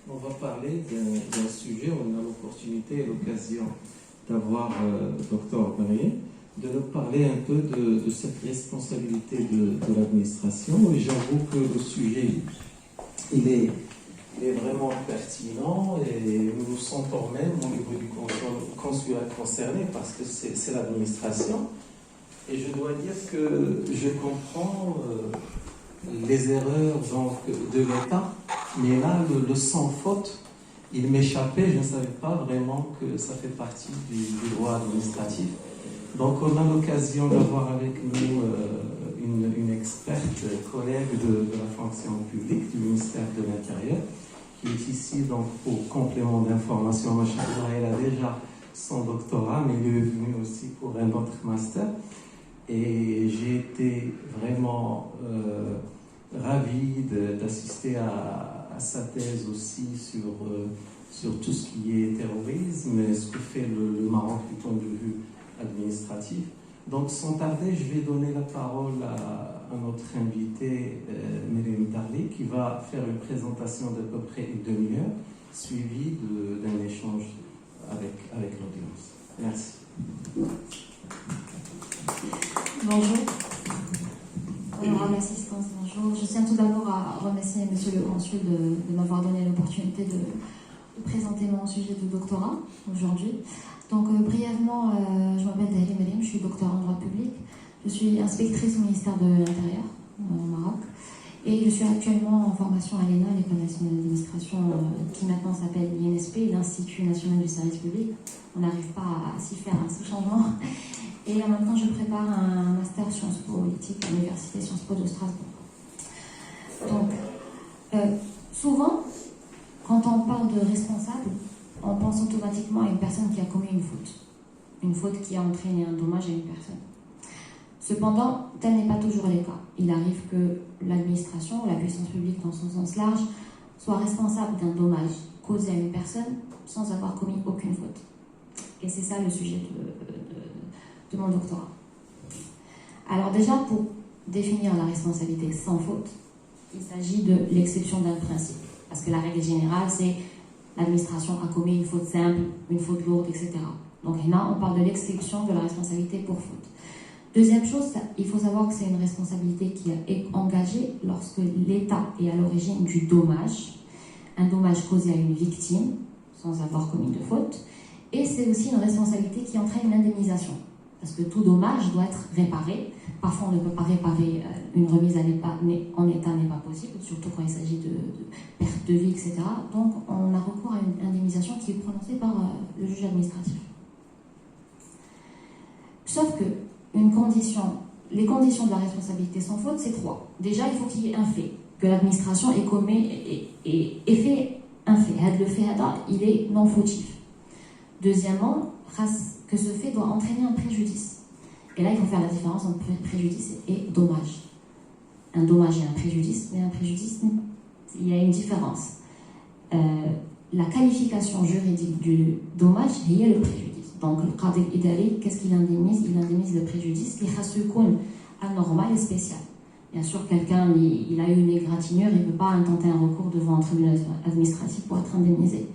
On va parler d'un sujet, on a l'opportunité et l'occasion d'avoir Dr Marié, de nous parler un peu de cette responsabilité de l'administration. Et j'avoue que le sujet, il est vraiment pertinent et nous nous sentons même au niveau du consulat concerné parce que c'est l'administration. Et je dois dire que je comprends les erreurs donc, de l'État, mais là, le sans faute, il m'échappait, je ne savais pas vraiment que ça fait partie du droit administratif. Donc on a l'occasion d'avoir avec nous une experte collègue de la fonction publique du ministère de l'Intérieur, qui est ici donc pour complément d'information. Machallah, elle a déjà son doctorat, mais elle est venue aussi pour un autre master. Et j'ai été vraiment ravi d'assister à sa thèse aussi sur tout ce qui est terrorisme et ce que fait le Maroc du point de vue administratif. Donc sans tarder, je vais donner la parole à notre invité Myriam Darli, qui va faire une présentation d'à peu près une demi-heure, suivie d'un échange avec l'audience. Merci. Bonjour. Honorable assistance, bonjour. Je tiens tout d'abord à remercier Monsieur le Consul de m'avoir donné l'opportunité de présenter mon sujet de doctorat aujourd'hui. Donc brièvement, je m'appelle Dahli Merim, je suis doctorant en droit public. Je suis inspectrice au ministère de l'Intérieur au Maroc. Et je suis actuellement en formation à l'ENA, l'École nationale d'administration, qui maintenant s'appelle l'INSP, l'Institut national du service public. On n'arrive pas à s'y faire ce changement. Et en même temps, je prépare un master Sciences Po politique à l'Université Sciences Po de Strasbourg. Donc, souvent, quand on parle de responsable, on pense automatiquement à une personne qui a commis une faute qui a entraîné un dommage à une personne. Cependant, tel n'est pas toujours le cas. Il arrive que l'administration, ou la puissance publique dans son sens large, soit responsable d'un dommage causé à une personne sans avoir commis aucune faute. Et c'est ça le sujet de mon doctorat. Alors déjà, pour définir la responsabilité sans faute, il s'agit de l'exception d'un principe. Parce que la règle générale, c'est l'administration a commis une faute simple, une faute lourde, etc. Donc là, on parle de l'exception de la responsabilité pour faute. Deuxième chose, il faut savoir que c'est une responsabilité qui est engagée lorsque l'État est à l'origine du dommage, un dommage causé à une victime, sans avoir commis de faute, et c'est aussi une responsabilité qui entraîne une indemnisation. Parce que tout dommage doit être réparé. Parfois, on ne peut pas réparer une remise en état n'est pas possible, surtout quand il s'agit de perte de vie, etc. Donc, on a recours à une indemnisation qui est prononcée par le juge administratif. Sauf que les conditions de la responsabilité sans faute, c'est trois. Déjà, il faut qu'il y ait un fait, que l'administration ait fait un fait. Le fait, il est non fautif. Deuxièmement, que ce fait doit entraîner un préjudice. Et là, il faut faire la différence entre préjudice et dommage. Un dommage et un préjudice, mais un préjudice, il y a une différence. La qualification juridique du dommage, il y a le préjudice. Donc, le Qadi Idari, qu'est-ce qu'il indemnise? Il indemnise le préjudice qui est anormal et spécial. Bien sûr, quelqu'un, il a eu une égratignure, il ne peut pas intenter un recours devant un tribunal administratif pour être indemnisé.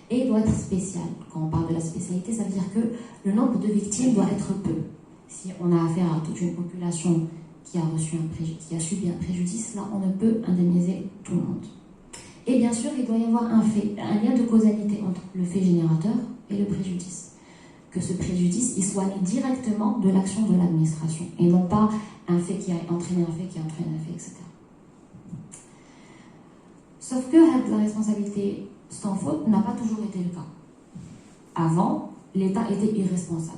Et il doit être spécial. Quand on parle de la spécialité, ça veut dire que le nombre de victimes doit être peu. Si on a affaire à toute une population qui a subi un préjudice, là, on ne peut indemniser tout le monde. Et bien sûr, il doit y avoir un lien de causalité entre le fait générateur et le préjudice. Que ce préjudice, il soit né directement de l'action de l'administration, et non pas un fait qui a entraîné un fait, qui a entraîné un fait, etc. Sauf que la responsabilité sans faute n'a pas toujours été le cas. Avant, l'État était irresponsable.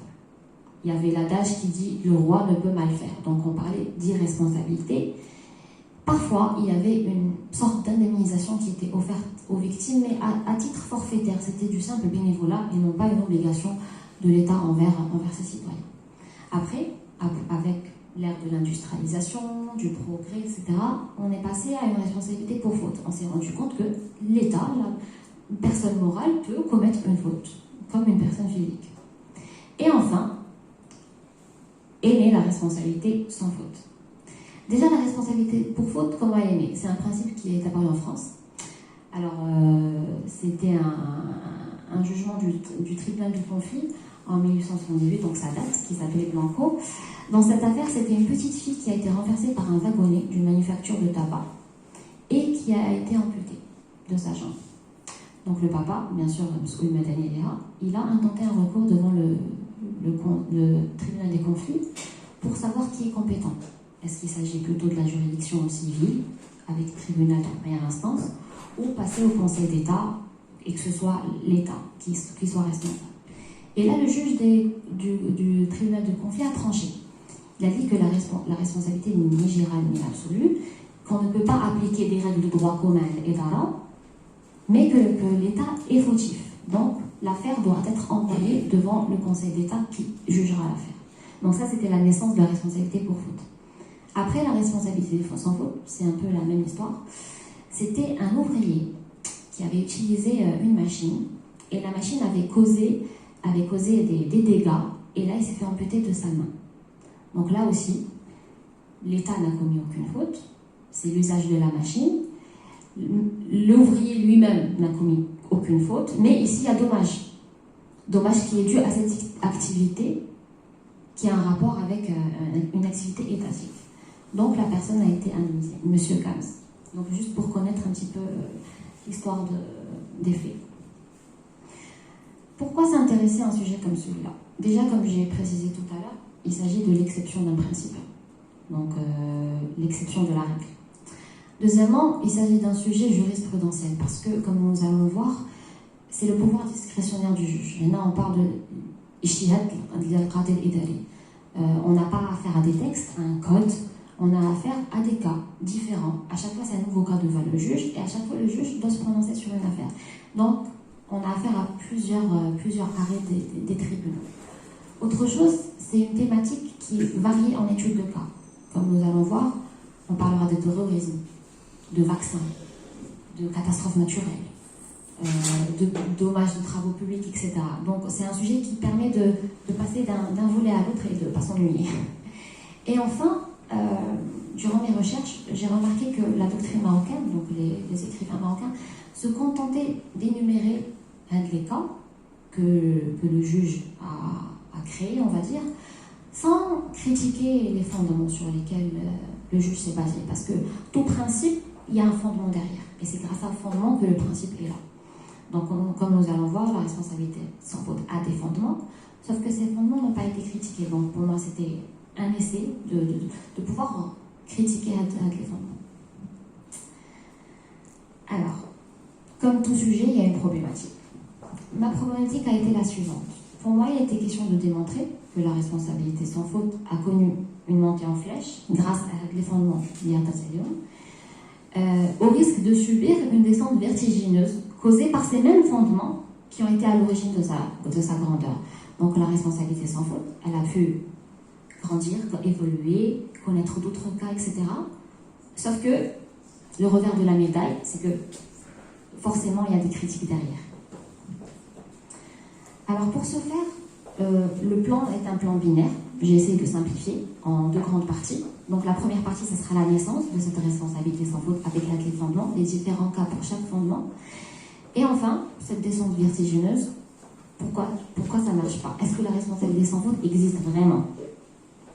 Il y avait l'adage qui dit « le roi ne peut mal faire ». Donc on parlait d'irresponsabilité. Parfois, il y avait une sorte d'indemnisation qui était offerte aux victimes, mais à titre forfaitaire. C'était du simple bénévolat et non pas une obligation de l'État envers ses citoyens. Après, avec l'ère de l'industrialisation, du progrès, etc., on est passé à une responsabilité pour faute. On s'est rendu compte que l'État, la personne morale, peut commettre une faute, comme une personne physique. Et enfin, est née la responsabilité sans faute. Déjà, la responsabilité pour faute, comment elle est née? C'est un principe qui est apparu en France. Alors, c'était un jugement du tribunal du conflit en 1878, donc ça date, qui s'appelait Blanco. Dans cette affaire, c'était une petite fille qui a été renversée par un wagonnet d'une manufacture de tabac et qui a été amputée de sa jambe. Donc le papa, bien sûr, il a intenté un recours devant le tribunal des conflits pour savoir qui est compétent. Est-ce qu'il s'agit plutôt de la juridiction civile, avec tribunal de première instance, ou passer au Conseil d'État et que ce soit l'État qui soit responsable. Et là, le juge du tribunal de conflit a tranché. Il a dit que la responsabilité n'est ni générale ni absolue, qu'on ne peut pas appliquer des règles de droit commun et d'ara, mais que l'État est fautif. Donc, l'affaire doit être envoyée devant le Conseil d'État qui jugera l'affaire. Donc ça, c'était la naissance de la responsabilité pour faute. Après, la responsabilité sans faute, c'est un peu la même histoire. C'était un ouvrier qui avait utilisé une machine, et la machine avait causé des dégâts, et là, il s'est fait amputer de sa main. Donc là aussi, l'État n'a commis aucune faute, c'est l'usage de la machine. L'ouvrier lui-même n'a commis aucune faute, mais ici, il y a dommage. Dommage qui est dû à cette activité qui a un rapport avec une activité étatique. Donc la personne a été indemnisée, Monsieur Kams. Donc juste pour connaître un petit peu l'histoire des faits. Pourquoi s'intéresser à un sujet comme celui-là? Déjà, comme j'ai précisé tout à l'heure, il s'agit de l'exception d'un principe. Donc l'exception de la règle. Deuxièmement, il s'agit d'un sujet jurisprudentiel parce que, comme nous allons le voir, c'est le pouvoir discrétionnaire du juge. Et là, on parle de ijtihad al-qatil idari. On n'a pas affaire à des textes, à un code, on a affaire à des cas différents. À chaque fois, c'est un nouveau cas devant le juge, et à chaque fois, le juge doit se prononcer sur une affaire. Donc, on a affaire à plusieurs arrêts des tribunaux. Autre chose, c'est une thématique qui varie en études de cas. Comme nous allons voir, on parlera de terrorisme, de vaccins, de catastrophes naturelles, de dommages de travaux publics, etc. Donc c'est un sujet qui permet de passer d'un volet à l'autre et de ne pas s'ennuyer. Et enfin, durant mes recherches, j'ai remarqué que la doctrine marocaine, donc les écrivains marocains, se contentaient d'énumérer les cas que le juge a créés, on va dire, sans critiquer les fondements sur lesquels le juge s'est basé. Parce que tout principe, il y a un fondement derrière. Et c'est grâce à un fondement que le principe est là. Donc, comme nous allons voir, la responsabilité sans faute a des fondements, sauf que ces fondements n'ont pas été critiqués. Donc, pour moi, c'était un essai de pouvoir critiquer les fondements. Alors, comme tout sujet, il y a une problématique. Ma problématique a été la suivante. Pour moi, il était question de démontrer que la responsabilité sans faute a connu une montée en flèche grâce à les fondements au risque de subir une descente vertigineuse causée par ces mêmes fondements qui ont été à l'origine de sa grandeur. Donc la responsabilité sans faute, elle a pu grandir, évoluer, connaître d'autres cas, etc. Sauf que le revers de la médaille, c'est que forcément, il y a des critiques derrière. Alors pour ce faire, le plan est un plan binaire. J'ai essayé de simplifier en deux grandes parties. Donc la première partie, ce sera la naissance de cette responsabilité sans faute avec les fondements, les différents cas pour chaque fondement. Et enfin, cette descente vertigineuse, pourquoi ça ne marche pas? Est-ce que la responsabilité sans faute existe vraiment?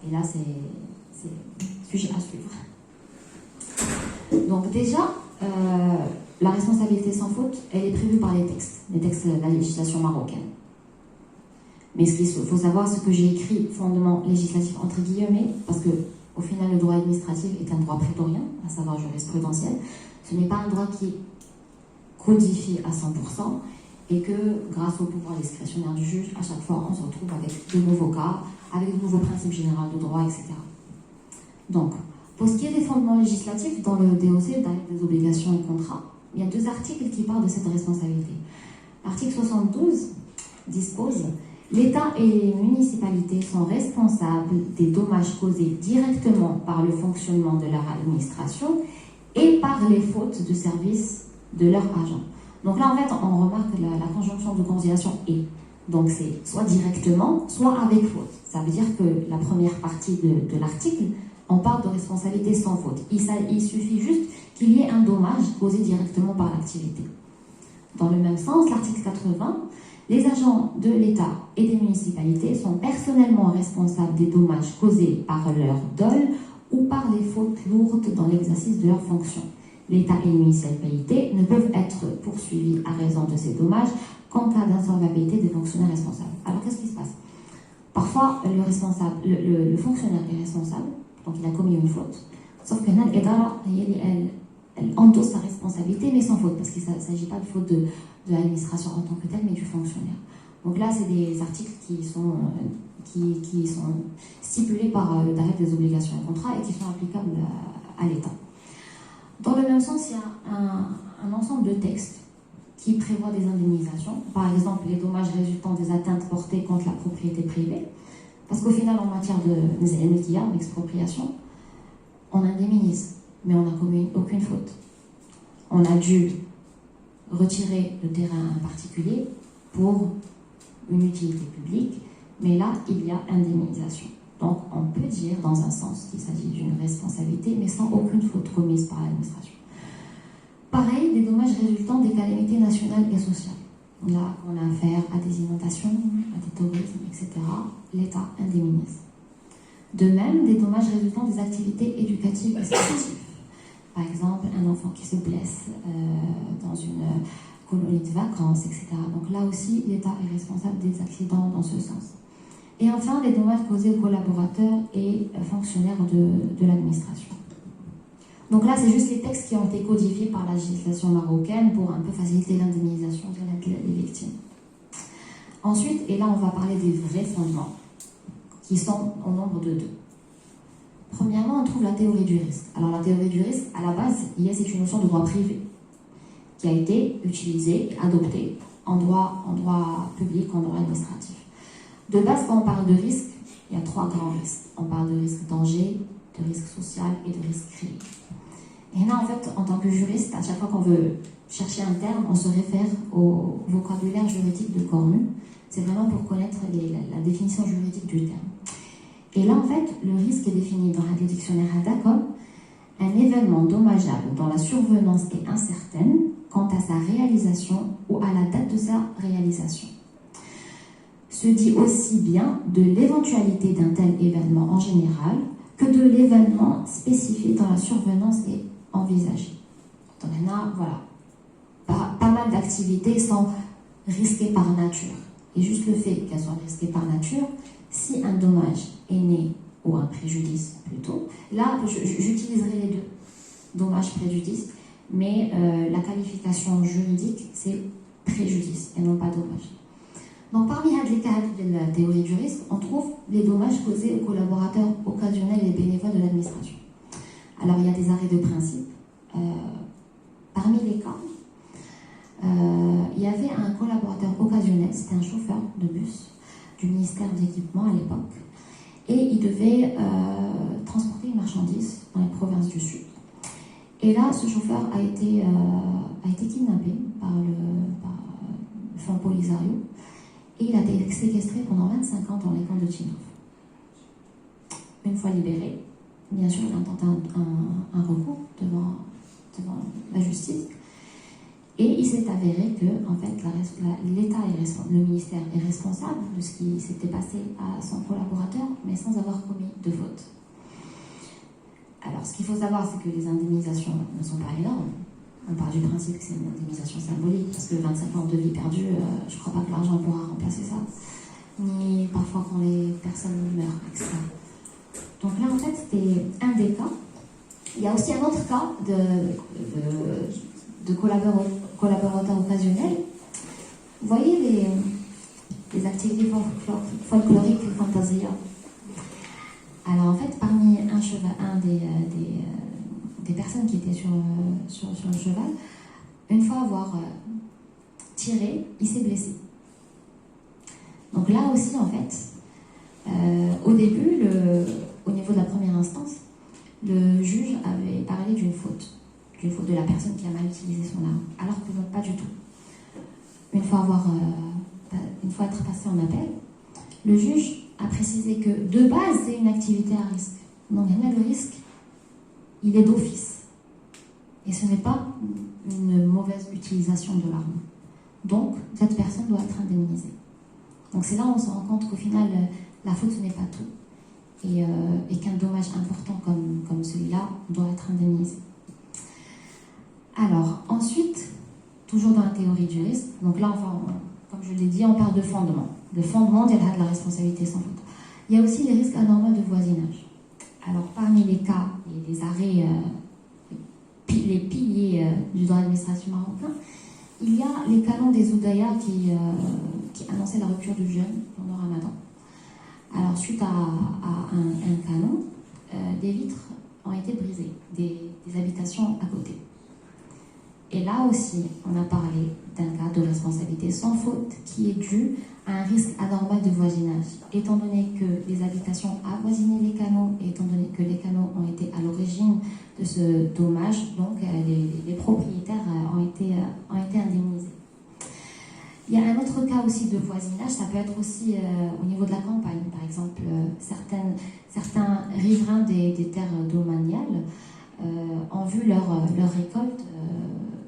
Et là, c'est sujet à suivre. Donc déjà, la responsabilité sans faute, elle est prévue par les textes de la législation marocaine. Mais ce qu'il faut savoir, ce que j'ai écrit, fondement législatif entre guillemets, parce que au final, le droit administratif est un droit prétorien, à savoir jurisprudentiel. Ce n'est pas un droit qui est codifié à 100%, et que grâce au pouvoir discrétionnaire du juge, à chaque fois, on se retrouve avec de nouveaux cas, avec de nouveaux principes généraux de droit, etc. Donc, pour ce qui est des fondements législatifs, dans le DOC, dans les obligations et contrats, il y a deux articles qui parlent de cette responsabilité. L'article 72 dispose: l'État et les municipalités sont responsables des dommages causés directement par le fonctionnement de leur administration et par les fautes de service de leurs agents. Donc là, en fait, on remarque la conjonction de conciliation « et ». Donc c'est soit directement, soit avec faute. Ça veut dire que la première partie de l'article, on parle de responsabilité sans faute. Il suffit juste qu'il y ait un dommage causé directement par l'activité. Dans le même sens, l'article 80, les agents de l'État et des municipalités sont personnellement responsables des dommages causés par leur dol ou par les fautes lourdes dans l'exercice de leurs fonctions. L'État et les municipalités ne peuvent être poursuivis à raison de ces dommages qu'en cas d'insolvabilité des fonctionnaires responsables. Alors qu'est-ce qui se passe? Parfois, le fonctionnaire est responsable, donc il a commis une faute, sauf que l'État, elle endosse sa responsabilité, mais sans faute, parce qu'il ne s'agit pas de faute de l'administration en tant que telle, mais du fonctionnaire. Donc là, c'est des articles qui sont stipulés par le tarif des obligations et contrats et qui sont applicables à l'État. Dans le même sens, il y a un ensemble de textes qui prévoient des indemnisations. Par exemple, les dommages résultant des atteintes portées contre la propriété privée. Parce qu'au final, en matière d'expropriation, on indemnise, mais on n'a commis aucune faute. On a dû retirer le terrain à un particulier pour une utilité publique, mais là, il y a indemnisation. Donc, on peut dire, dans un sens, qu'il s'agit d'une responsabilité, mais sans aucune faute commise par l'administration. Pareil, des dommages résultant des calamités nationales et sociales. Là, on a affaire à des inondations, à des tourismes, etc. L'État indemnise. De même, des dommages résultant des activités éducatives et sportives. Par exemple, un enfant qui se blesse dans une colonie de vacances, etc. Donc là aussi, l'État est responsable des accidents dans ce sens. Et enfin, les dommages causés aux collaborateurs et fonctionnaires de l'administration. Donc là, c'est juste les textes qui ont été codifiés par la législation marocaine pour un peu faciliter l'indemnisation des victimes. Ensuite, et là on va parler des vrais fondements, qui sont au nombre de 2. Premièrement, on trouve la théorie du risque. Alors la théorie du risque, à la base, c'est une notion de droit privé, qui a été utilisée, adoptée en droit public, en droit administratif. De base, quand on parle de risque, il y a 3 grands risques. On parle de risque danger, de risque social et de risque crime. Et là, en fait, en tant que juriste, à chaque fois qu'on veut chercher un terme, on se réfère au vocabulaire juridique de Cornu. C'est vraiment pour connaître la définition juridique du terme. Et là, en fait, le risque est défini dans le dictionnaire Hadda comme un événement dommageable dont la survenance est incertaine quant à sa réalisation ou à la date de sa réalisation. Se dit aussi bien de l'éventualité d'un tel événement en général que de l'événement spécifique dont la survenance est envisagée. Donc là, voilà, pas mal d'activités sont risquées par nature. Et juste le fait qu'elles soient risquées par nature, si un dommage est né, ou un préjudice plutôt, là, j'utiliserai les deux, dommage-préjudice, mais la qualification juridique, c'est préjudice et non pas dommage. Donc, parmi les cas de la théorie du risque, on trouve les dommages causés aux collaborateurs occasionnels et bénévoles de l'administration. Alors, il y a des arrêts de principe. Parmi les cas, il y avait un collaborateur occasionnel, c'était un chauffeur de bus du ministère de l'Équipement à l'époque, et il devait transporter une marchandise dans les provinces du Sud. Et là, ce chauffeur a été kidnappé par le Fonds Polisario. Et il a été séquestré pendant 25 ans dans les camps de Tindouf. Une fois libéré, bien sûr, il a tenté un recours devant la justice. Et il s'est avéré que, en fait, l'État, le ministère est responsable de ce qui s'était passé à son collaborateur, mais sans avoir commis de faute. Alors, ce qu'il faut savoir, c'est que les indemnisations ne sont pas énormes. On part du principe que c'est une indemnisation symbolique, parce que 25 ans de vie perdue, je ne crois pas que l'argent pourra remplacer ça. Ni parfois quand les personnes meurent, etc. Donc là, en fait, c'était un des cas. Il y a aussi un autre cas de collaborateurs occasionnels. Vous voyez les activités folkloriques et fantasia. Alors en fait, parmi des personnes qui étaient sur le cheval, une fois avoir tiré, il s'est blessé. Donc là aussi, en fait, au début, au niveau de la première instance, le juge avait parlé d'une faute de la personne qui a mal utilisé son arme, alors que pas du tout. Une fois être passé en appel, le juge a précisé que de base, c'est une activité à risque. Donc le risque, il est d'office. Et ce n'est pas une mauvaise utilisation de l'arme. Donc, cette personne doit être indemnisée. Donc c'est là où on se rend compte qu'au final, la faute, ce n'est pas tout. Et qu'un dommage important comme celui-là doit être indemnisé. Alors, ensuite, toujours dans la théorie du risque, donc là, comme je l'ai dit, on parle de fondement. Le fondement, il y a de la responsabilité sans faute. Il y a aussi les risques anormaux de voisinage. Alors, parmi les cas et les arrêts, les piliers du droit d'administration marocain, il y a les canons des Oudaya qui annonçaient la rupture du jeûne pendant Ramadan. Alors, suite à un canon, des vitres ont été brisées, des habitations à côté. Et là aussi, on a parlé d'un cas de responsabilité sans faute qui est dû à un risque anormal de voisinage. Étant donné que les habitations avoisinaient les canaux et étant donné que les canaux ont été à l'origine de ce dommage, donc les propriétaires ont été indemnisés. Il y a un autre cas aussi de voisinage, ça peut être aussi au niveau de la campagne. Par exemple, certains riverains des terres domaniales ont vu leur récolte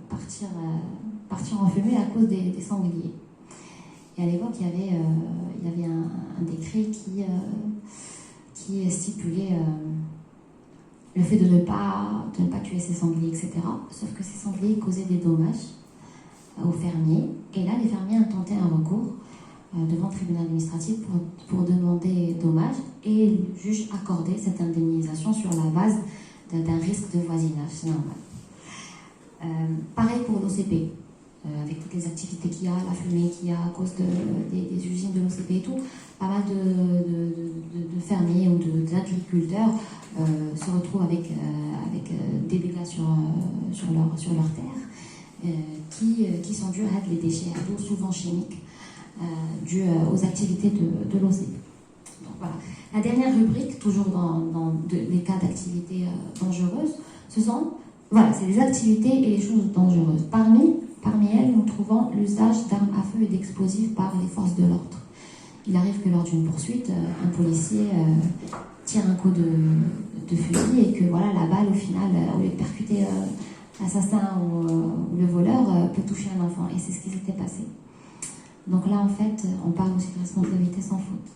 partir en fumée à cause des sangliers. Et à l'époque, il y avait un décret qui stipulait le fait de ne pas tuer ces sangliers, etc. Sauf que ces sangliers causaient des dommages aux fermiers. Et là, les fermiers ont tenté un recours devant le tribunal administratif pour demander dommages. Et le juge accordait cette indemnisation sur la base d'un risque de voisinage. C'est normal. Pareil pour l'OCP, avec toutes les activités qu'il y a, la fumée qu'il y a à cause des usines de l'OCP et tout, pas mal de fermiers ou d'agriculteurs se retrouvent avec des dégâts sur leur terre qui sont dus à les déchets à l'eau, souvent chimiques, dus aux activités de l'OCP. Donc voilà. La dernière rubrique, toujours dans les cas d'activités dangereuses, c'est les activités et les choses dangereuses. Parmi elles, nous trouvons l'usage d'armes à feu et d'explosifs par les forces de l'ordre. Il arrive que lors d'une poursuite, un policier tire un coup de fusil et que voilà, la balle, au final, au lieu de percuter l'assassin ou le voleur, peut toucher un enfant. Et c'est ce qui s'était passé. Donc là, en fait, on parle aussi de responsabilité sans faute.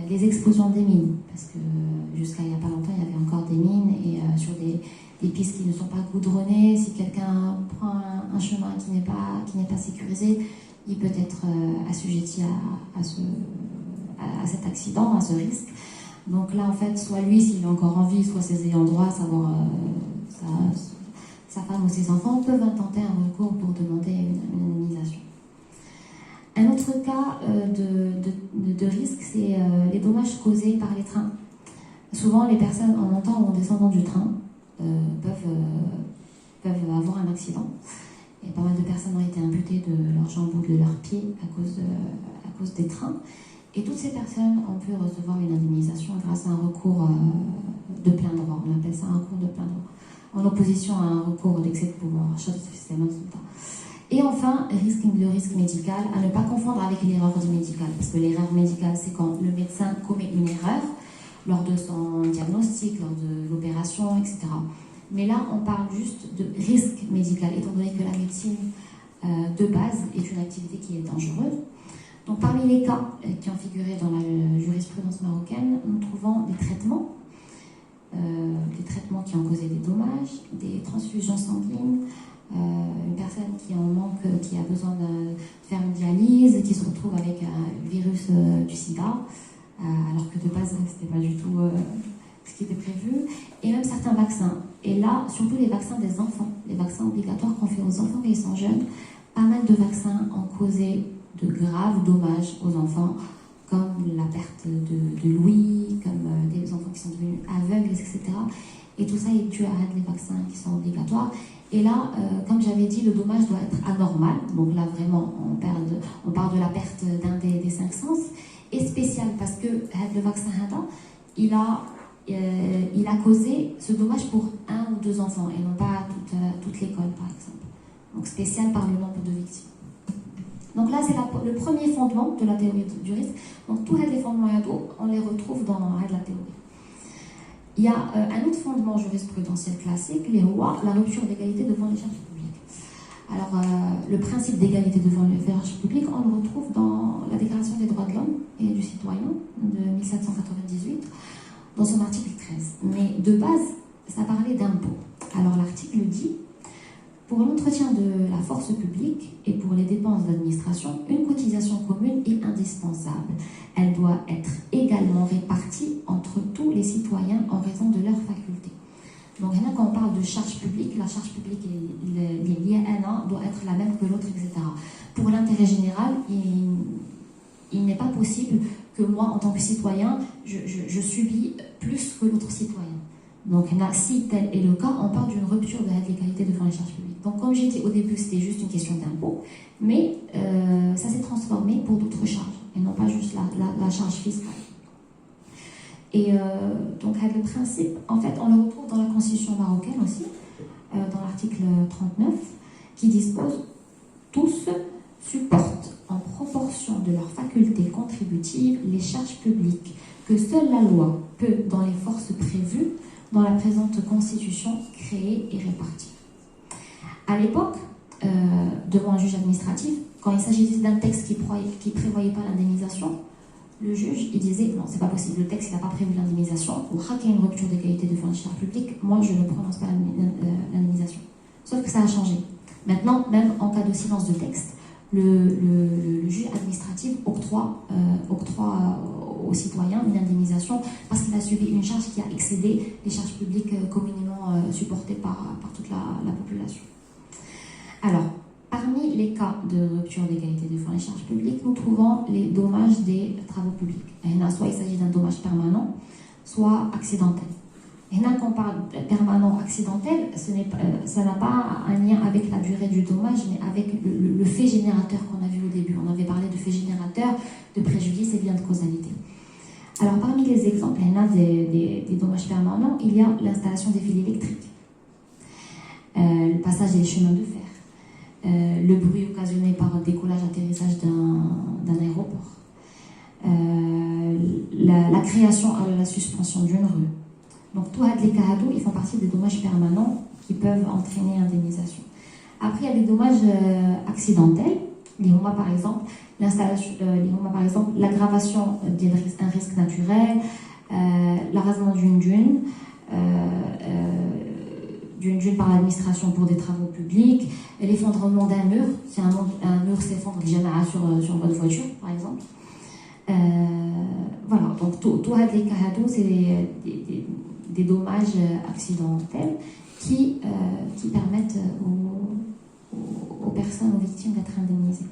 Les explosions des mines, parce que jusqu'à il n'y a pas longtemps, il y avait encore des mines et sur des pistes qui ne sont pas goudronnées, si quelqu'un prend un chemin qui n'est pas sécurisé, il peut être assujetti à cet accident, à ce risque. Donc là, en fait, soit lui, s'il est encore en vie, soit ses ayants droit, savoir sa femme ou ses enfants, peuvent intenter un recours pour demander une indemnisation. Un autre cas de risque, c'est les dommages causés par les trains. Souvent, les personnes en montant ou en descendant du train peuvent avoir un accident. Et pas mal de personnes ont été amputées de leurs jambes ou de leurs pieds à cause des trains. Et toutes ces personnes ont pu recevoir une indemnisation grâce à un recours de plein droit. On appelle ça un recours de plein droit. En opposition à un recours d'excès de pouvoir. Et enfin, le risque médical, à ne pas confondre avec l'erreur médicale. Parce que l'erreur médicale, c'est quand le médecin commet une erreur lors de son diagnostic, lors de l'opération, etc. Mais là, on parle juste de risque médical, étant donné que la médecine de base est une activité qui est dangereuse. Donc, parmi les cas qui ont figuré dans la jurisprudence marocaine, nous trouvons des traitements qui ont causé des dommages, des transfusions sanguines, une personne qui en manque, qui a besoin de faire une dialyse, qui se retrouve avec un virus du sida, alors que de base, ce n'était pas du tout ce qui était prévu, et même certains vaccins. Et là, surtout les vaccins des enfants, les vaccins obligatoires qu'on fait aux enfants quand ils sont jeunes, pas mal de vaccins ont causé de graves dommages aux enfants, comme la perte de l'ouïe, comme des enfants qui sont devenus aveugles, etc. Et tout ça est dû à les vaccins qui sont obligatoires. Et là, comme j'avais dit, le dommage doit être anormal. Donc là, vraiment, on parle de la perte d'un des 5 sens. Et spécial, parce que le vaccin HADA, il a causé ce dommage pour 1 ou 2 enfants, et non pas toute l'école, par exemple. Donc spécial par le nombre de victimes. Donc là, c'est le premier fondement de la théorie du risque. Donc tous les fondements on les retrouve dans la théorie. il y a un autre fondement jurisprudentiel classique, la rupture d'égalité devant les charges publiques. Alors, le principe d'égalité devant les charges publiques, on le retrouve dans la Déclaration des droits de l'homme et du citoyen de 1798, dans son article 13. Mais de base, ça parlait d'impôts. Alors, l'article dit: pour l'entretien de la force publique et pour les dépenses d'administration, une cotisation commune est indispensable. Elle doit être également répartie entre tous les citoyens en raison de leurs facultés. Donc, quand on parle de charge publique, la charge publique est liée à un, doit être la même que l'autre, etc. Pour l'intérêt général, il n'est pas possible que moi, en tant que citoyen, je subis plus que l'autre citoyen. Donc, si tel est le cas, on parle d'une rupture de l'égalité devant les charges publiques. Donc, comme j'ai dit au début, c'était juste une question d'impôt, mais ça s'est transformé pour d'autres charges, et non pas juste la charge fiscale. Et donc, le principe, en fait, on le retrouve dans la Constitution marocaine aussi, dans l'article 39, qui dispose: tous supportent en proportion de leurs facultés contributives les charges publiques que seule la loi peut, dans les forces prévues dans la présente Constitution, créer et répartir. À l'époque, devant un juge administratif, quand il s'agissait d'un texte qui ne prévoyait pas l'indemnisation, le juge, il disait: non, c'est pas possible, le texte n'a pas prévu l'indemnisation, ou qu'il y a une rupture d'égalité devant les charges publiques, moi je ne prononce pas l'indemnisation. Sauf que ça a changé. Maintenant, même en cas de silence de texte, le juge administratif octroie aux citoyens une indemnisation parce qu'il a subi une charge qui a excédé les charges publiques communément supportées par toute la population. Alors, parmi les cas de rupture d'égalité devant les charges publiques, nous trouvons les dommages des travaux publics. Soit il s'agit d'un dommage permanent, soit accidentel. Et là, quand on parle permanent accidentel, ça n'a pas un lien avec la durée du dommage, mais avec le fait générateur qu'on a vu au début. On avait parlé de fait générateur, de préjudice et bien de causalité. Alors, parmi les exemples, il y en a des dommages permanents, il y a l'installation des fils électriques, le passage des chemins de fer, le bruit occasionné par décollage, atterrissage d'un aéroport, la création à la suspension d'une rue. Donc, tous les cas, ils font partie des dommages permanents qui peuvent entraîner indemnisation. Après, il y a des dommages accidentels. Par exemple, l'aggravation d'un risque naturel, l'arasement d'une dune par l'administration pour des travaux publics, l'effondrement d'un mur, si un mur s'effondre sur votre voiture, par exemple. Voilà, donc tous les cas, c'est des dommages accidentels qui permettent aux personnes, aux victimes d'être indemnisées.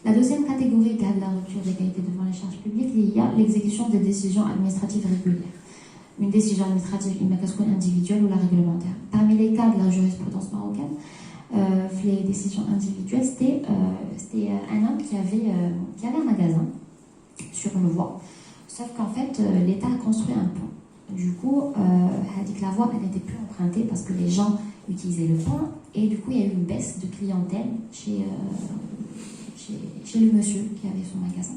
La deuxième catégorie de la rupture d'égalité devant les charges publiques, il y a l'exécution des décisions administratives régulières. Une décision administrative individuelle ou la réglementaire. Parmi les cas de la jurisprudence marocaine, les décisions individuelles, c'était un homme qui avait un magasin sur une voie, sauf qu'en fait, l'État a construit un pont. Du coup, elle a dit que la voie n'était plus empruntée parce que les gens utilisaient le pont, et du coup, il y a eu une baisse de clientèle chez le monsieur qui avait son magasin.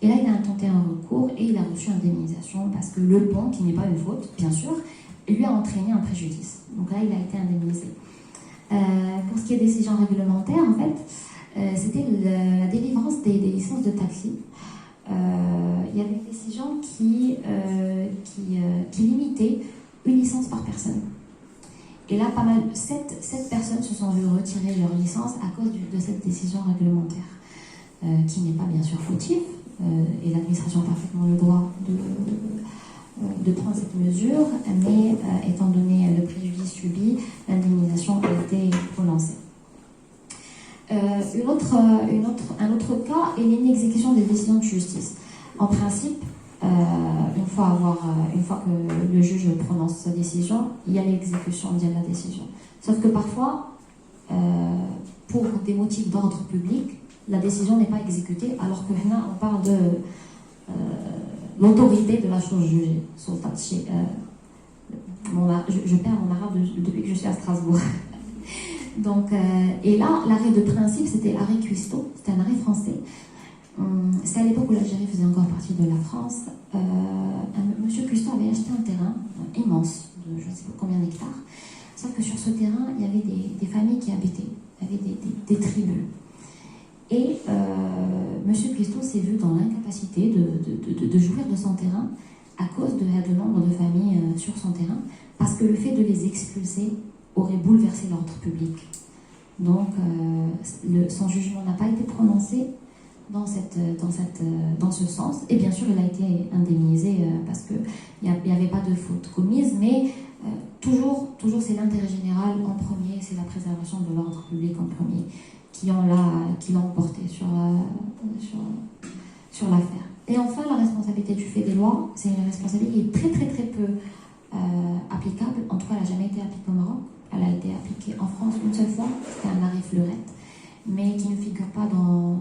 Et là, il a intenté un recours et il a reçu indemnisation parce que le pont, qui n'est pas une faute, bien sûr, lui a entraîné un préjudice. Donc là, il a été indemnisé. Pour ce qui est des décisions réglementaires, en fait, c'était la délivrance des licences de taxi. Il y avait une décision qui limitait une licence par personne. Et là, 7 personnes se sont vues retirer leur licence à cause de cette décision réglementaire, qui n'est pas bien sûr fautive, et l'administration a parfaitement le droit de prendre cette mesure, mais étant donné le préjudice subi, l'indemnisation a été prononcée. Un autre cas est l'inexécution des décisions de justice. En principe, une fois que le juge prononce sa décision, il y a l'exécution de la décision. Sauf que parfois, pour des motifs d'ordre public, la décision n'est pas exécutée, alors que là, on parle de l'autorité de la chose jugée. Je perds mon arabe depuis que je suis à Strasbourg. Donc, et là, l'arrêt de principe, c'était arrêt cuisto, c'était un arrêt français. C'est à l'époque où l'Algérie faisait encore partie de la France. Monsieur Custon avait acheté un terrain immense, de je ne sais pas combien d'hectares. Sauf que sur ce terrain, il y avait des familles qui habitaient, il y avait des tribus. Et monsieur Custon s'est vu dans l'incapacité de jouir de son terrain à cause de nombre de familles sur son terrain, parce que le fait de les expulser aurait bouleversé l'ordre public. Donc, son jugement n'a pas été prononcé dans ce sens. Et bien sûr, il a été indemnisé parce qu'il n'y avait pas de faute commise, mais toujours c'est l'intérêt général en premier, c'est la préservation de l'ordre public en premier qui l'ont emporté sur l'affaire. Et enfin, la responsabilité du fait des lois, c'est une responsabilité qui est très peu applicable. En tout cas, elle n'a jamais été appliquée au Maroc. Elle a été appliquée en France une seule fois, c'était un arrêt Fleurette, mais qui ne figure pas dans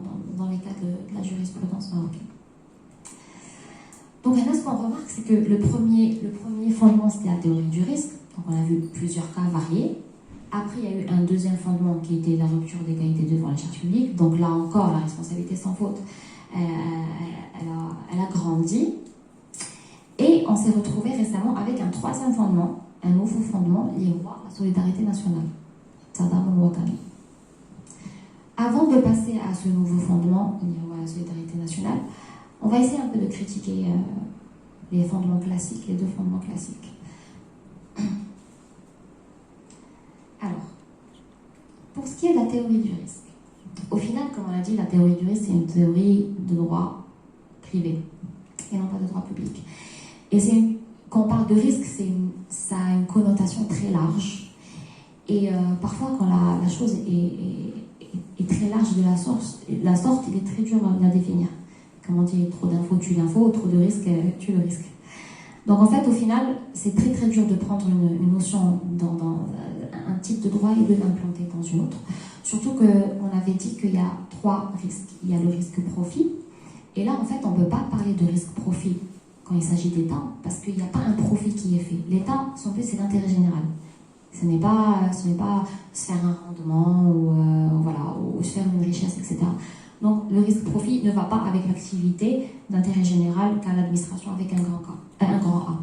les cas de la jurisprudence marocaine. Donc là, ce qu'on remarque, c'est que le premier fondement, c'était la théorie du risque. Donc on a vu plusieurs cas variés. Après, il y a eu un deuxième fondement qui était la rupture d'égalité devant les charges publiques. Donc là encore, la responsabilité sans faute, elle a grandi. Et on s'est retrouvé récemment avec un troisième fondement, un nouveau fondement lié à la solidarité nationale. Avant de passer à ce nouveau fondement lié à la solidarité nationale, on va essayer un peu de critiquer les fondements classiques, les deux fondements classiques. Alors, pour ce qui est de la théorie du risque, au final, comme on l'a dit, la théorie du risque, c'est une théorie de droit privé et non pas de droit public. Et quand on parle de risque, ça a une connotation très large. Et parfois, quand la chose est très large de la sorte, il est très dur à la définir. Comme on dit, trop d'infos tue l'info, trop de risques tue le risque. Donc en fait, au final, c'est très dur de prendre une notion dans un type de droit et de l'implanter dans une autre. Surtout qu'on avait dit qu'il y a trois risques. Il y a le risque profit. Et là, en fait, on ne peut pas parler de risque profit quand il s'agit d'État, parce qu'il n'y a pas un profit qui est fait. L'État, son but, c'est l'intérêt général. Ce n'est pas se faire un rendement ou se faire une richesse, etc. Donc le risque profit ne va pas avec l'activité d'intérêt général qu'a l'administration avec un grand A.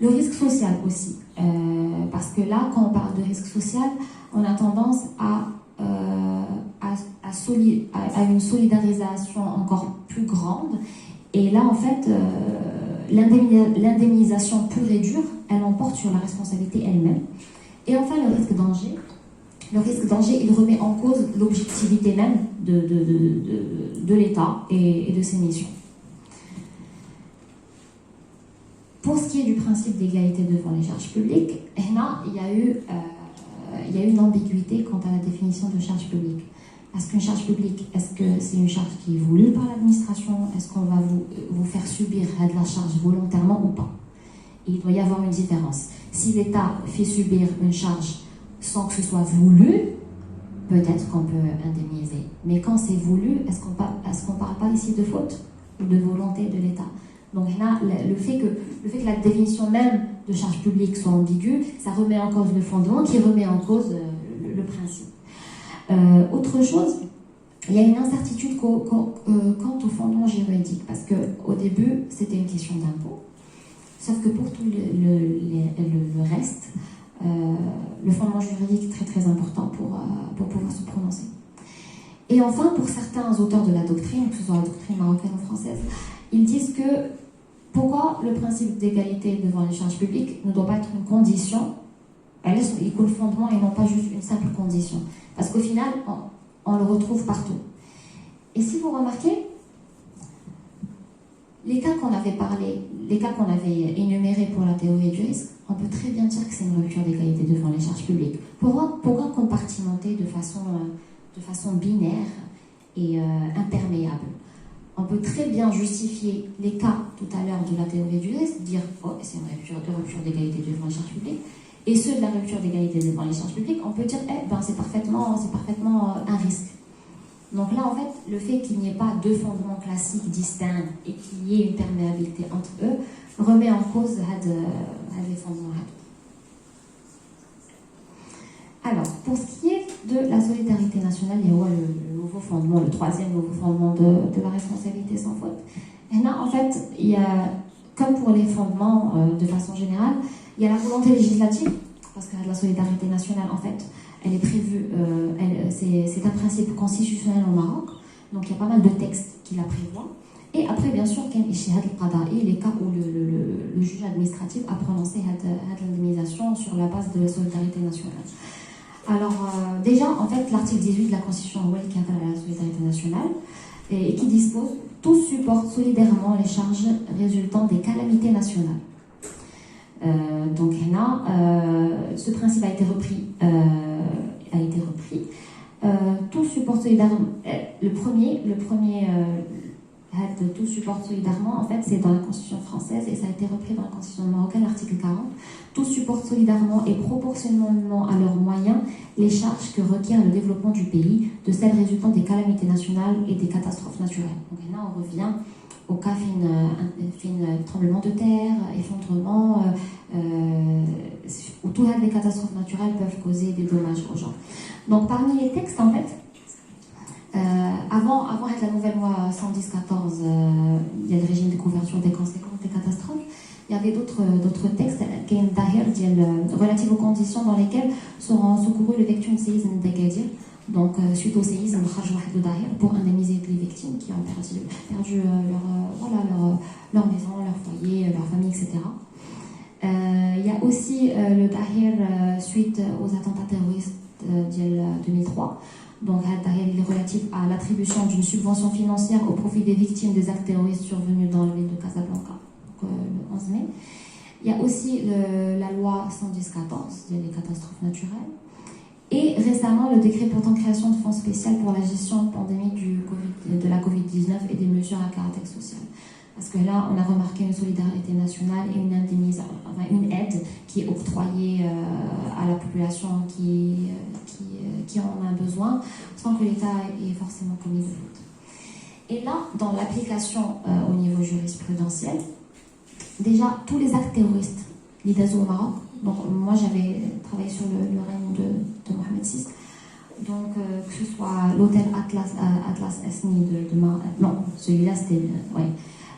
Le risque social aussi, parce que là, quand on parle de risque social, on a tendance à une solidarisation encore plus grande. Et là, en fait, l'indemnisation pure et dure, elle emporte sur la responsabilité elle-même. Et enfin, le risque danger. Le risque danger, il remet en cause l'objectivité même de l'État et de ses missions. Pour ce qui est du principe d'égalité devant les charges publiques, il y a eu une ambiguïté quant à la définition de charge publique. Est-ce qu'une charge publique, est-ce que c'est une charge qui est voulue par l'administration? Est-ce qu'on va vous faire subir de la charge volontairement ou pas? Et il doit y avoir une différence. Si l'État fait subir une charge sans que ce soit voulu, peut-être qu'on peut indemniser. Mais quand c'est voulu, est-ce qu'on parle pas ici de faute ou de volonté de l'État? Donc là, le fait que la définition même de charge publique soit ambiguë, ça remet en cause le fondement qui remet en cause le principe. Autre chose, il y a une incertitude quant au fondement juridique, parce qu'au début, c'était une question d'impôt, sauf que pour tout le reste, le fondement juridique est très important pour pouvoir se prononcer. Et enfin, pour certains auteurs de la doctrine, que ce soit la doctrine marocaine ou française, ils disent que pourquoi le principe d'égalité devant les charges publiques ne doit pas être une condition, il coule le fondement et non pas juste une simple condition. Parce qu'au final, on le retrouve partout. Et si vous remarquez, les cas qu'on avait énumérés pour la théorie du risque, on peut très bien dire que c'est une rupture d'égalité devant les charges publiques. Pourquoi compartimenter de façon binaire et imperméable? On peut très bien justifier les cas tout à l'heure de la théorie du risque, dire oh, c'est une rupture d'égalité devant les charges publiques, et ceux de la rupture d'égalité devant les charges publiques, on peut dire c'est parfaitement un risque. Donc là, en fait, le fait qu'il n'y ait pas deux fondements classiques distincts et qu'il y ait une perméabilité entre eux remet en cause les fondements. Alors, pour ce qui est de la solidarité nationale, il y a le nouveau fondement, le troisième nouveau fondement de la responsabilité sans faute. Et là, en fait, il y a, comme pour les fondements de façon générale, il y a la volonté législative, parce que la solidarité nationale, en fait, elle est prévue, c'est un principe constitutionnel au Maroc, donc il y a pas mal de textes qui la prévoient. Et après, bien sûr, il y a les cas où le juge administratif a prononcé l'indemnisation sur la base de la solidarité nationale. Alors, déjà, en fait, l'article 18 de la Constitution qui appelle à la solidarité nationale et qui dispose « Tous supportent solidairement les charges résultant des calamités nationales ». Donc, là, ce principe a été repris. Tous supportent solidairement. Le premier tous supportent solidairement, en fait, c'est dans la Constitution française et ça a été repris dans la Constitution marocaine, l'article 40. Tous supportent solidairement et proportionnellement à leurs moyens les charges que requiert le développement du pays, de celles résultant des calamités nationales et des catastrophes naturelles. Donc là, on revient au cas tremblement de terre, effondrement, où toutes les catastrophes naturelles peuvent causer des dommages aux gens. Donc parmi les textes, en fait, avant la nouvelle loi 110-14, il y a le régime de couverture des conséquences des catastrophes. Il y avait d'autres textes relatifs aux conditions dans lesquelles seront secourus les victimes de séisme d'Agadir. Donc, suite au séisme, pour indemniser les victimes qui ont perdu leur maison, leur foyer, leur famille, etc. Il y a aussi le Dahir suite aux attentats terroristes de 2003. Donc, il est relatif à l'attribution d'une subvention financière au profit des victimes des actes terroristes survenus dans la ville de Casablanca, donc, le 11 mai. Il y a aussi la loi 110-14, les catastrophes naturelles. Et récemment, le décret portant création de fonds spécial pour la gestion pandémique de la Covid-19 et des mesures à caractère social. Parce que là, on a remarqué une solidarité nationale et une aide qui est octroyée à la population qui en a besoin, sans que l'État ait forcément commis de faute. Et là, dans l'application au niveau jurisprudentiel, déjà, tous les actes terroristes, l'IDAZO au Maroc, donc moi j'avais travaillé sur le règne de Mohamed VI, donc que ce soit l'hôtel Atlas Esni de Maroc, non, celui-là c'était, ouais.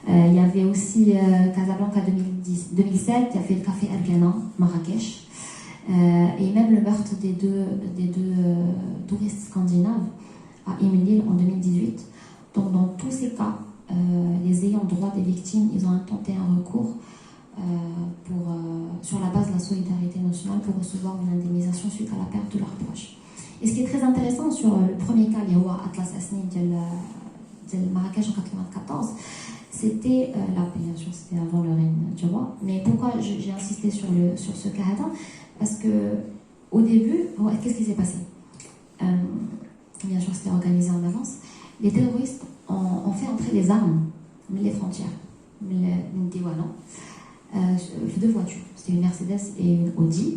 Il y avait aussi Casablanca 2007, il y avait le café Ergana, Marrakech, et même le meurtre des deux touristes scandinaves à Émile en 2018. Donc dans tous ces cas, les ayants droit des victimes, ils ont intenté un recours sur la base de la solidarité nationale pour recevoir une indemnisation suite à la perte de leurs proches. Et ce qui est très intéressant sur le premier cas, il y a Atlas Asni de Marrakech en 1994, c'était, là bien sûr c'était avant le règne du roi, mais pourquoi j'ai insisté sur ce cas-là? Parce que au début, qu'est-ce qui s'est passé? Bien sûr c'était organisé en avance, les terroristes ont fait entrer les armes, les frontières, deux voitures, c'était une Mercedes et une Audi,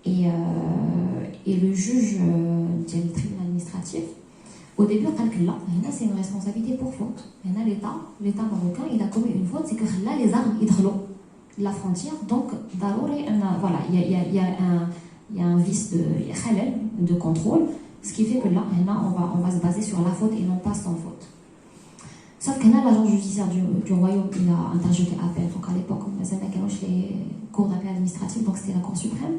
et le juge du tribunal administratif, au début, c'est une responsabilité pour faute. L'État marocain, il a commis une faute, c'est que là, les armes, ils drôlent la frontière. Donc, voilà, il y a un vice de contrôle, ce qui fait que là, on va se baser sur la faute et non pas sans faute. Sauf que là, l'agent judiciaire du royaume, il a interjeté appel. Donc, à l'époque, on avait les cours d'appel administratifs, donc c'était la Cour suprême.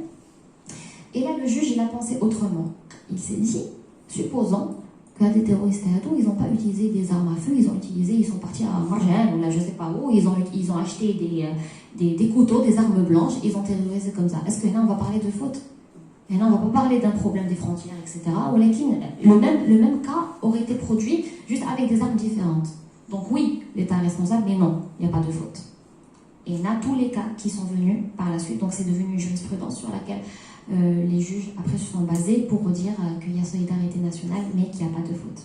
Et là, le juge, il a pensé autrement. Il s'est dit, supposons que des terroristes ils n'ont pas utilisé des armes à feu, ils sont partis à Marjan ou là je sais pas où, ils ont acheté des couteaux, des armes blanches, ils ont terrorisé comme ça. Est-ce que là on va parler de faute? Et là on va pas parler d'un problème des frontières, etc. Le même cas aurait été produit juste avec des armes différentes. Donc oui, l'État est responsable, mais non, il n'y a pas de faute. Et là, tous les cas qui sont venus par la suite, donc c'est devenu une jurisprudence sur laquelle les juges après se sont basés pour dire qu'il y a solidarité nationale, mais qu'il n'y a pas de faute.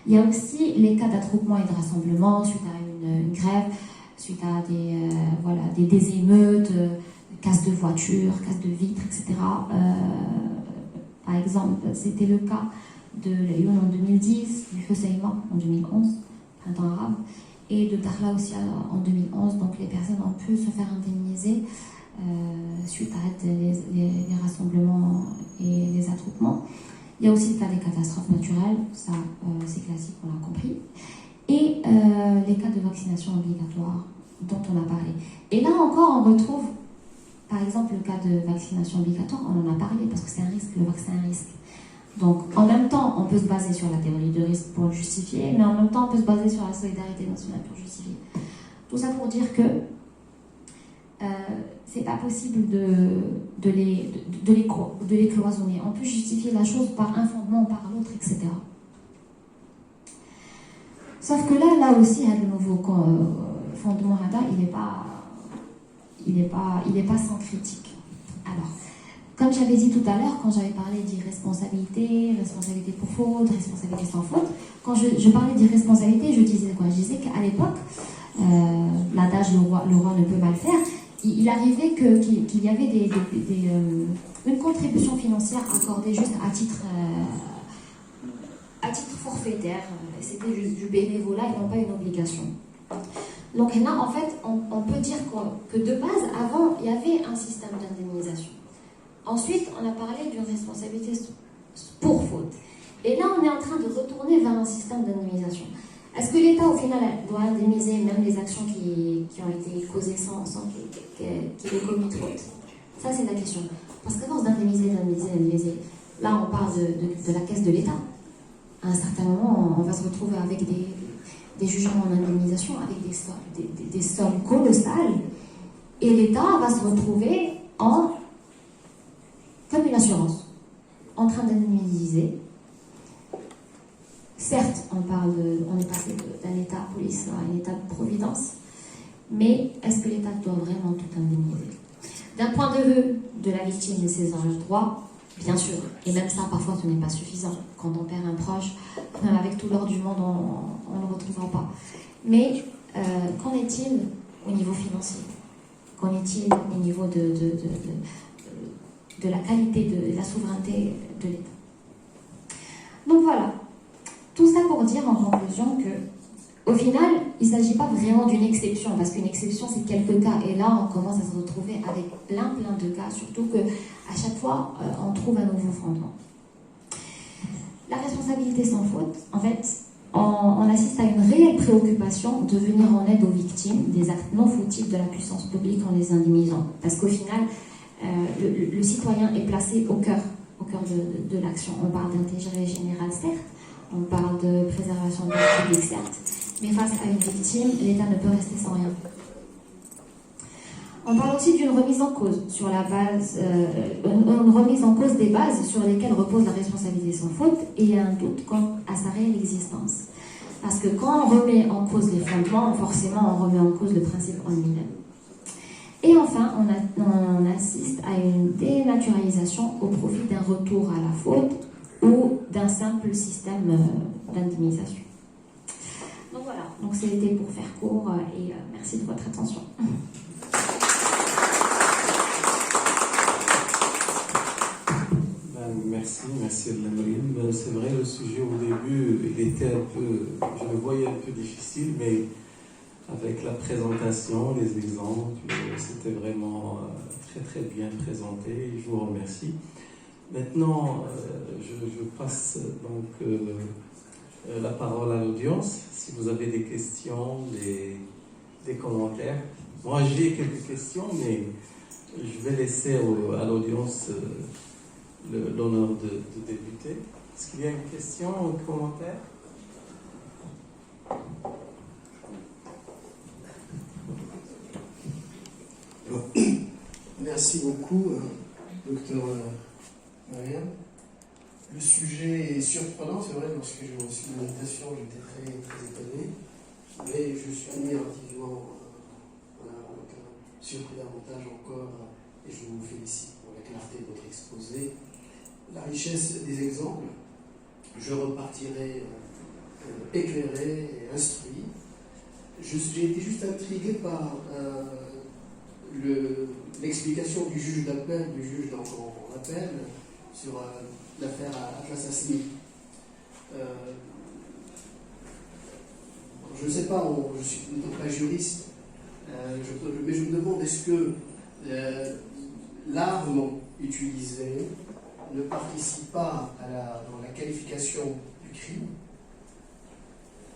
Il y a aussi les cas d'attroupement et de rassemblement suite à une grève, suite à des émeutes, casse de voitures, casse de vitres, etc. Par exemple, c'était le cas de l'Ayoun en 2010, du Husseima en 2011, printemps arabe, et de Dakhla aussi en 2011. Donc les personnes ont pu se faire indemniser suite à les rassemblements et les attroupements. Il y a aussi le cas des catastrophes naturelles, ça c'est classique, on l'a compris. Et les cas de vaccination obligatoire dont on a parlé. Et là encore, on retrouve, par exemple, le cas de vaccination obligatoire, on en a parlé parce que c'est un risque, le vaccin est un risque. Donc, en même temps, on peut se baser sur la théorie de risque pour le justifier, mais en même temps, on peut se baser sur la solidarité nationale pour justifier. Tout ça pour dire que c'est pas possible de les cloisonner. On peut justifier la chose par un fondement ou par l'autre, etc. Sauf que là aussi, le nouveau fondement RADA, il n'est pas sans critique. Alors, comme j'avais dit tout à l'heure, quand j'avais parlé d'irresponsabilité, responsabilité pour faute, responsabilité sans faute, quand je parlais d'irresponsabilité, je disais quoi? Je disais qu'à l'époque, l'adage le roi ne peut mal faire, il arrivait qu'il y avait une contribution financière accordée juste à titre forfaitaire. C'était juste du bénévolat et non pas une obligation. Donc là, en fait, on peut dire que de base, avant, il y avait un système d'indemnisation. Ensuite, on a parlé d'une responsabilité pour faute. Et là, on est en train de retourner vers un système d'indemnisation. Est-ce que l'État, au final, doit indemniser même les actions qui ont été causées sans qu'il ait commis de faute? Ça, c'est la question. Parce qu'à force d'indemniser, là, on parle de la caisse de l'État. À un certain moment, on va se retrouver avec des jugements en indemnisation, avec des sommes colossales. Et l'État va se retrouver comme une assurance, en train d'indemniser. Certes, on est passé d'un état police à un état de providence, mais est-ce que l'État doit vraiment tout indemniser? D'un point de vue de la victime et ses enjeux de droit, bien sûr, et même ça, parfois, ce n'est pas suffisant. Quand on perd un proche, même avec tout l'or du monde, on ne le retrouvera pas. Mais qu'en est-il au niveau financier? Qu'en est-il au niveau de la qualité de la souveraineté de l'État? Donc voilà, tout ça pour dire en conclusion que, au final, il ne s'agit pas vraiment d'une exception, parce qu'une exception, c'est quelques cas, et là, on commence à se retrouver avec plein de cas, surtout qu'à chaque fois, on trouve un nouveau fondement. La responsabilité sans faute, en fait, on assiste à une réelle préoccupation de venir en aide aux victimes des actes non fautifs de la puissance publique en les indemnisant, parce qu'au final, le citoyen est placé au cœur de l'action. On parle d'intérêt général, certes, on parle de préservation de la public, certes, mais face à une victime, l'État ne peut rester sans rien. On parle aussi d'une remise en cause sur la base, une remise en cause des bases sur lesquelles repose la responsabilité sans faute, et il y a un doute quant à sa réelle existence. Parce que quand on remet en cause les fondements, forcément on remet en cause le principe en lui-même. Et enfin, on assiste à une dénaturalisation au profit d'un retour à la faute ou d'un simple système d'indemnisation. Donc voilà, donc c'était pour faire court et merci de votre attention. Merci Adelaine. C'est vrai, le sujet au début, il était je le voyais un peu difficile, mais avec la présentation, les exemples, c'était vraiment très bien présenté. Je vous remercie. Maintenant, je passe donc la parole à l'audience. Si vous avez des questions, des commentaires. Moi, j'ai quelques questions, mais je vais laisser à l'audience l'honneur de débuter. Est-ce qu'il y a une question ou un commentaire? Merci beaucoup, docteur Mariam. Le sujet est surprenant, c'est vrai, lorsque j'ai reçu l'invitation, j'étais très étonné, mais je suis admirativement surpris davantage encore, et je vous félicite pour la clarté de votre exposé, la richesse des exemples. Je repartirai éclairé et instruit. J'ai été juste intrigué par l'explication du juge d'appel, du juge en appel, sur l'affaire Atlas Asmi. Je ne sais pas, je ne suis pas juriste, mais je me demande, est-ce que l'arme utilisée ne participe pas dans la qualification du crime?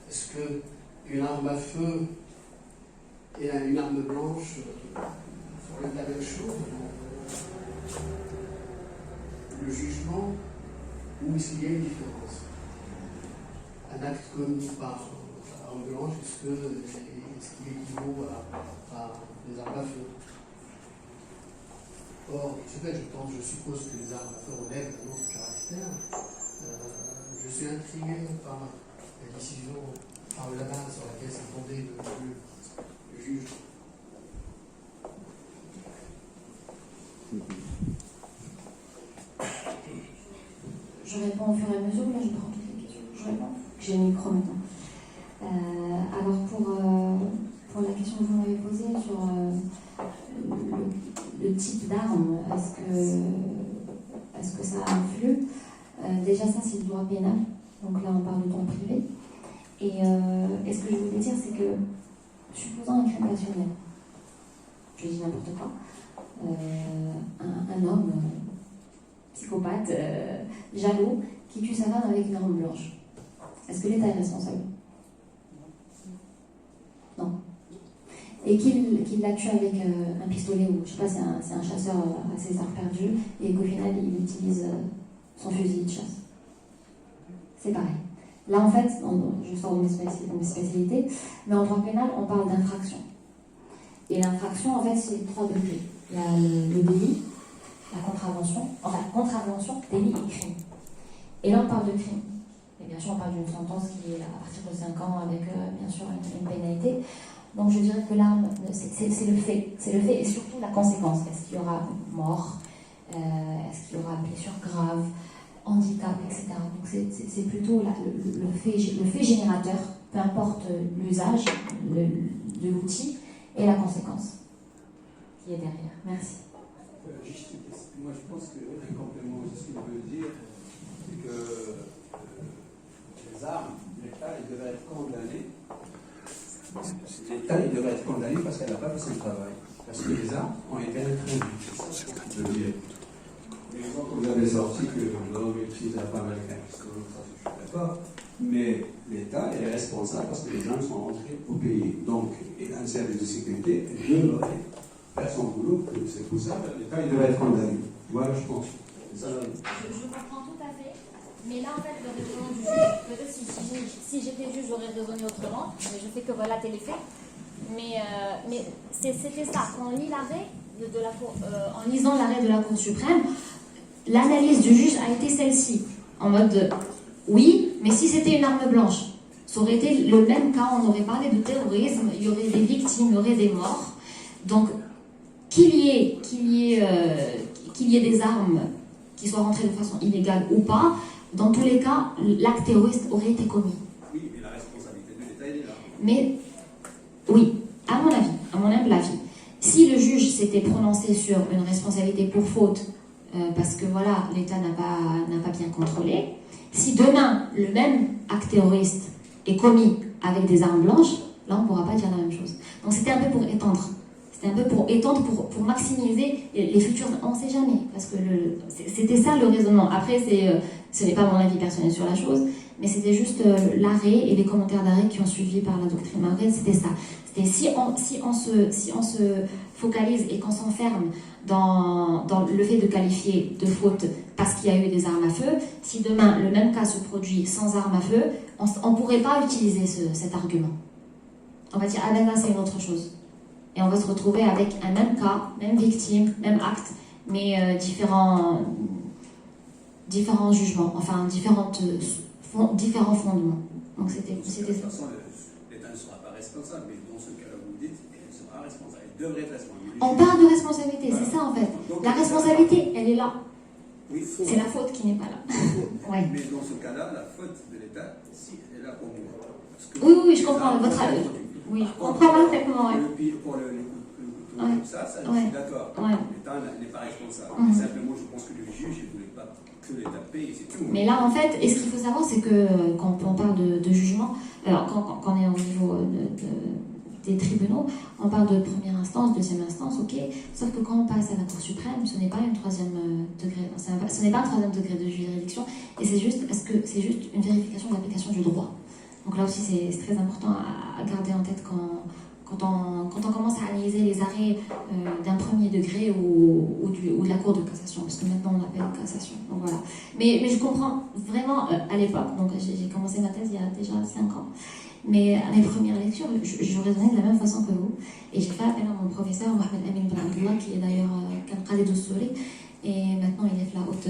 Est-ce qu'une arme à feu et une arme blanche sont la même chose? Le jugement, ou est-ce qu'il y a une différence? Un acte commis par arme blanche, est-ce qu'il équivaut à des armes à feu? Or, je suppose que les armes à feu relèvent d'un autre caractère. Je suis intrigué par la décision, par la base sur laquelle s'est fondé le juge. Je réponds au fur et à mesure, là je prends toutes les questions. Je réponds. J'ai le micro maintenant. Alors pour la question que vous m'avez posée sur le type d'arme, est-ce que ça influe? Déjà ça c'est le droit pénal, donc là on parle de droit privé. Et ce que je voulais dire c'est que, supposant un crime passionnel, je dis n'importe quoi, un homme psychopathe, jaloux, qui tue sa femme avec une arme blanche, est-ce que l'État est responsable? Non. Et qu'il la tue avec un pistolet, ou je sais pas, c'est un chasseur à ses arts perdus, et qu'au final il utilise son fusil de chasse. C'est pareil. Là en fait, je sors de mes spécialités, mais en droit pénal on parle d'infraction. Et l'infraction en fait c'est 3 degrés. Il y a le délit, la contravention, délit et crime. Et là on parle de crime. Et bien sûr on parle d'une sentence qui est à partir de 5 ans avec bien sûr une pénalité. Donc je dirais que l'arme, c'est le fait, et surtout la conséquence. Est-ce qu'il y aura mort, est-ce qu'il y aura blessure grave, handicap, etc. Donc c'est plutôt le fait générateur, peu importe l'usage de l'outil et la conséquence qui est derrière. Merci. Moi je pense qu'un complément de ce qu'il veut dire, c'est que les armes, l'État il devrait être condamné. L'État il devrait être condamné parce qu'elle n'a pas fait son travail. Parce que les armes ont été introduites. C'est ça que je veux dire. L'exemple que vous avez sorti, que l'homme utilise la femme avec un pistolet, ça je suis d'accord. Mais l'État est responsable parce que les gens sont entrés au pays. Donc, il a un service de sécurité, il devrait faire son boulot, c'est pour ça que l'État il devrait être condamné. Voilà, je pense. Ça, je comprends tout à fait. Mais là, en fait, le raisonnement du juge, peut-être si j'étais juge, j'aurais raisonné autrement. Mais je fais que relater les faits. Mais c'était ça. Quand on lit l'arrêt de la Cour, en lisant l'arrêt de la Cour suprême, l'analyse du juge a été celle-ci. En mode, oui, mais si c'était une arme blanche, ça aurait été le même cas. On aurait parlé de terrorisme, il y aurait des victimes, il y aurait des morts. Donc, qu'il y ait des armes qui soient rentrées de façon illégale ou pas, dans tous les cas, l'acte terroriste aurait été commis. oui, mais la responsabilité de l'État, elle est là. Mais, oui, à mon humble avis, si le juge s'était prononcé sur une responsabilité pour faute, parce que voilà, l'État n'a pas bien contrôlé, si demain, le même acte terroriste est commis avec des armes blanches, là, on ne pourra pas dire la même chose. Donc, c'était un peu pour étendre. Pour maximiser les futurs. On ne sait jamais, parce que c'était ça le raisonnement. Après, ce n'est pas mon avis personnel sur la chose, mais c'était juste l'arrêt et les commentaires d'arrêt qui ont suivi par la doctrine Margaret, c'était ça. C'était si on se focalise et qu'on s'enferme dans le fait de qualifier de faute parce qu'il y a eu des armes à feu, si demain le même cas se produit sans armes à feu, on ne pourrait pas utiliser cet argument. On va dire, ah ben là c'est une autre chose. Et on va se retrouver avec un même cas, même victime, même acte, mais différents jugements, enfin différents fondements. Donc c'était De toute façon, l'État ne sera pas responsable, mais dans ce cas-là, vous dites qu'il sera responsable. Il devrait être responsable. On parle de responsabilité, voilà. C'est ça en fait. Donc, la responsabilité, elle est là. Oui, c'est la faute qui n'est pas là. Ouais. Mais dans ce cas-là, la faute de l'État, si elle est là pour nous. Oui, je comprends votre avis. Oui, je comprends parfaitement. Pour le couteau, ça, je suis d'accord. L'État n'est pas responsable. Simplement, je pense que le juge, il ne voulait pas que l'État paye, c'est tout. Mais là, en fait, et ce qu'il faut savoir, c'est que quand on parle de jugement, alors quand on est au niveau des tribunaux, on parle de première instance, deuxième instance, ok, sauf que quand on passe à la Cour suprême, ce n'est pas une troisième degré, ce n'est pas un troisième degré de juridiction, et c'est juste une vérification de l'application du droit. Donc là aussi, c'est très important à garder en tête quand on commence à analyser les arrêts d'un premier degré ou de la Cour de cassation, parce que maintenant on appelle cassation. Donc voilà. Mais je comprends vraiment à l'époque, donc j'ai commencé ma thèse il y a déjà 5 ans, mais à mes premières lectures, je raisonnais de la même façon que vous, et j'ai fait appel à mon professeur, Mohamed Amin Ben Abdullah, qui est d'ailleurs Qadi Doussouri, et maintenant il est la haute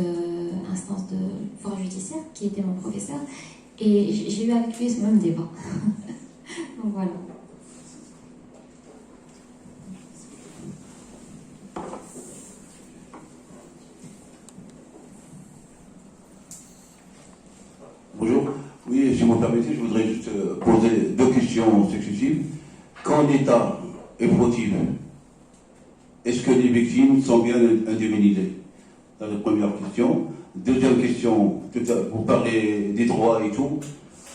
instance de pouvoir judiciaire, qui était mon professeur, et j'ai eu avec lui ce même débat. Donc voilà. Bonjour. Oui, si vous me permettez, je voudrais juste poser 2 questions successives. Quand l'État est fautif, est-ce que les victimes sont bien indemnisées? C'est la première question. Deuxième question, vous parlez des droits et tout.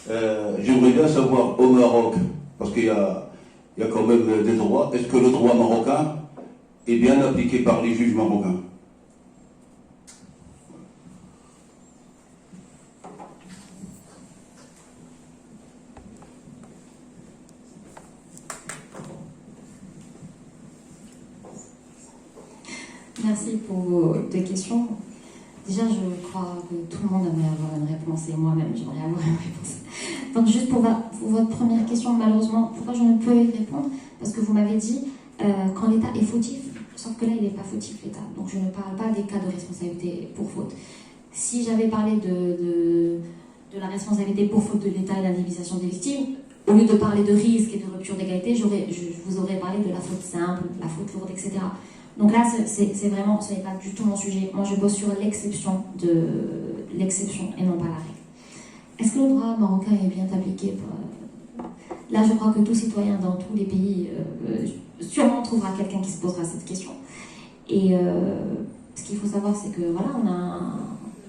J'aimerais bien savoir au Maroc, parce qu'il y a quand même des droits, est-ce que le droit marocain est bien appliqué par les juges marocains? Merci pour vos 2 questions. Déjà, je crois que tout le monde aimerait avoir une réponse, et moi-même, j'aimerais avoir une réponse. Donc, juste pour votre première question, malheureusement, pourquoi je ne peux y répondre? Parce que vous m'avez dit, quand l'État est fautif, sauf que là, il n'est pas fautif, l'État. Donc, je ne parle pas des cas de responsabilité pour faute. Si j'avais parlé de la responsabilité pour faute de l'État et l'indemnisation des victimes, au lieu de parler de risque et de rupture d'égalité, je vous aurais parlé de la faute simple, la faute lourde, etc. Donc là, c'est vraiment, ce n'est pas du tout mon sujet. Moi, je bosse sur l'exception et non pas la règle. Est-ce que le droit marocain est bien appliqué Là, je crois que tout citoyen dans tous les pays sûrement trouvera quelqu'un qui se posera cette question. Et ce qu'il faut savoir, c'est que voilà,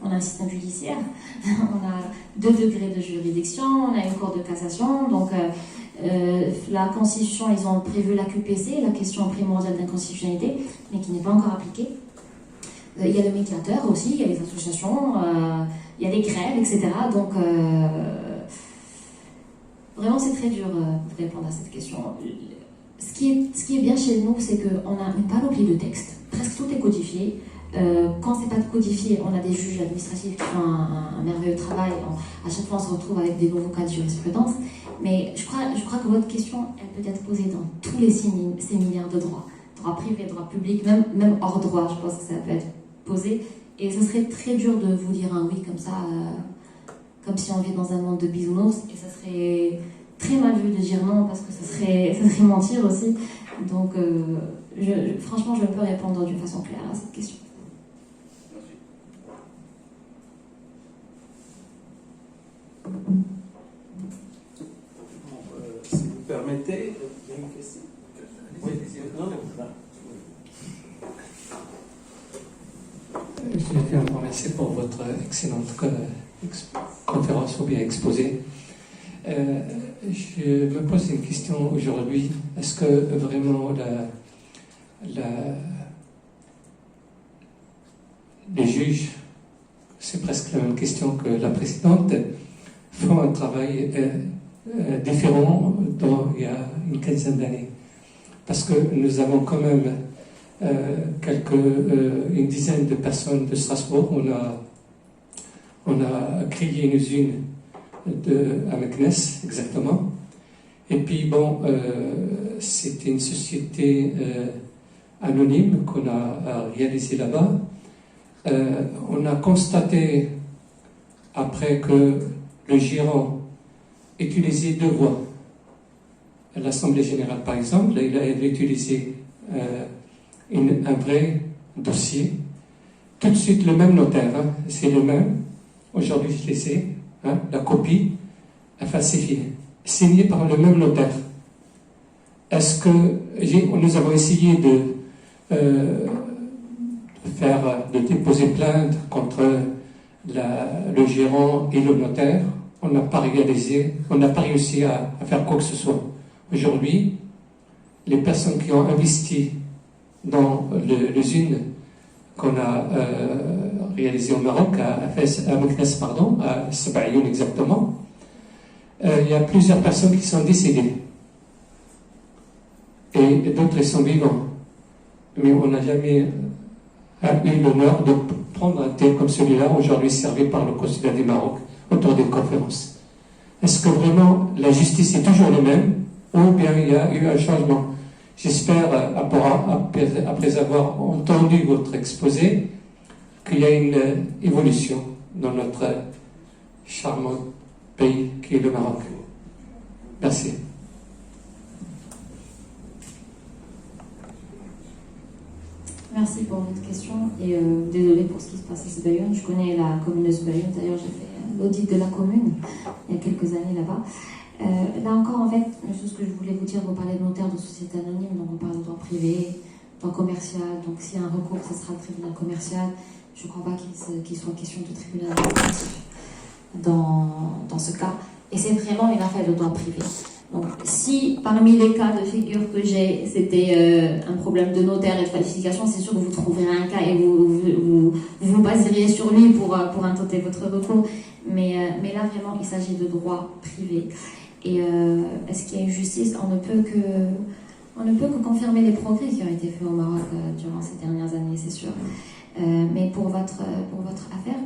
on a un système judiciaire, on a 2 degrés de juridiction, on a une cour de cassation, donc la Constitution, ils ont prévu la QPC, la question primordiale d'inconstitutionnalité, mais qui n'est pas encore appliquée. Il y a le médiateur aussi, il y a les associations, il y a les grèves, etc. Donc, vraiment, c'est très dur de répondre à cette question. Ce qui est bien chez nous, c'est qu'on a une panoplie de textes, presque tout est codifié. Quand c'est pas codifié, on a des juges administratifs qui font un merveilleux travail. À chaque fois, on se retrouve avec des nouveaux cas de jurisprudence. Mais je crois que votre question, elle peut être posée dans tous les séminaires de droit. Droit privé, droit public, même hors droit, je pense que ça peut être posé. Et ce serait très dur de vous dire un oui comme ça, comme si on vit dans un monde de bisounours. Et ça serait très mal vu de dire non, parce que ça serait mentir aussi. Donc, franchement, je ne peux répondre d'une façon claire à cette question. Si vous permettez, il y a une question. Oui, non, Je tiens à vous remercier pour votre excellente conférence ou bien exposé. Je me pose une question aujourd'hui. Est-ce que vraiment les juges, c'est presque la même question que la précédente, font un travail différent il y a une quinzaine d'années? Parce que nous avons quand même une dizaine de personnes de Strasbourg. On a créé une usine à Meknès, exactement. Et puis, bon, c'était une société anonyme qu'on a réalisée là-bas. On a constaté, après que le gérant utilisait 2 voies. À l'Assemblée générale, par exemple, il a utilisé un vrai dossier. Tout de suite, le même notaire, hein, c'est le même. Aujourd'hui, je les ai, hein, la copie falsifiée, signée par le même notaire. Est-ce que nous avons essayé de déposer plainte contre le gérant et le notaire? On n'a pas réussi à faire quoi que ce soit. Aujourd'hui, les personnes qui ont investi dans l'usine qu'on a réalisée au Maroc, à Meknès, pardon, à Sabayoun exactement, il y a plusieurs personnes qui sont décédées. Et d'autres sont vivants. Mais on n'a jamais eu l'honneur de prendre un thème comme celui-là, aujourd'hui servi par le consulat du Maroc, autour d'une conférence. Est-ce que vraiment la justice est toujours la même, ou bien il y a eu un changement? J'espère, après avoir entendu votre exposé, qu'il y a une évolution dans notre charmant pays qui est le Maroc. Merci. Merci pour votre question et désolée pour ce qui se passe à Sabayoun. Je connais la commune de Sabayoun, d'ailleurs j'ai fait l'audit de la commune il y a quelques années là-bas. Là encore, en fait, ce que je voulais vous dire, vous parlez de notaire, de société anonyme, donc on parle de droit privé, droit commercial, donc s'il y a un recours, ce sera le tribunal commercial. Je ne crois pas qu'il soit question de tribunal administratif dans ce cas. Et c'est vraiment une affaire de droit privé. Donc, si parmi les cas de figure que j'ai, c'était un problème de notaire et de falsification, c'est sûr que vous trouverez un cas et vous baseriez sur lui pour intenter votre recours. Mais là, vraiment, il s'agit de droit privé. Et est-ce qu'il y a une justice? On ne peut que confirmer les progrès qui ont été faits au Maroc durant ces dernières années, c'est sûr. Mais pour votre affaire,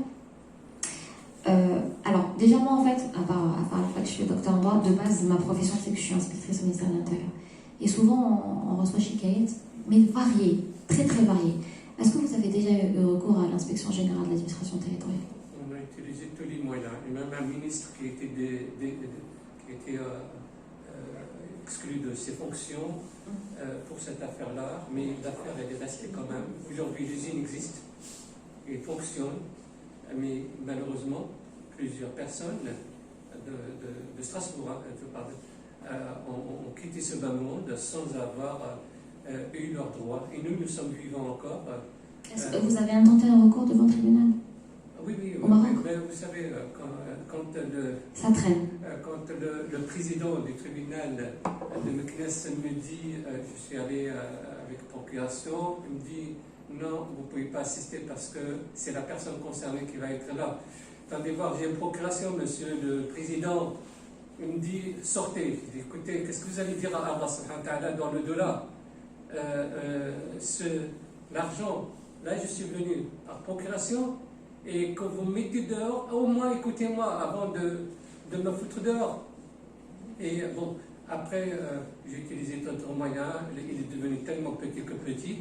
alors déjà moi en fait, à part le fait que je suis docteur en droit, de base ma profession c'est que je suis inspectrice au ministère de l'Intérieur. Et souvent on reçoit shikayet, mais variées, très très variées. Est-ce que vous avez déjà eu recours à l'inspection générale de l'administration territoriale? On a utilisé tous les moyens, et même un ministre qui était exclu de ses fonctions pour cette affaire-là, mais l'affaire elle est restée quand même. Aujourd'hui l'usine existe et fonctionne, mais malheureusement plusieurs personnes de Strasbourg ont quitté ce bas monde sans avoir eu leurs droits. Et nous sommes vivants encore. Est-ce que vous avez intenté un recours devant le tribunal? Oui, au Maroc? mais vous savez, ça traîne. Quand le président du tribunal de Meknès me dit, je suis allé avec procuration, il me dit non, vous ne pouvez pas assister parce que c'est la personne concernée qui va être là. Attendez voir, j'ai une procuration, monsieur le président. Il me dit sortez. Je dis écoutez, qu'est-ce que vous allez dire à Allah subhanahu wa ta'ala dans l'au-delà? L'argent, là je suis venu par procuration. Et que vous me mettez dehors, au moins écoutez-moi avant de me foutre dehors. Et bon, après, j'ai utilisé d'autres moyens, il est devenu tellement petit que petit,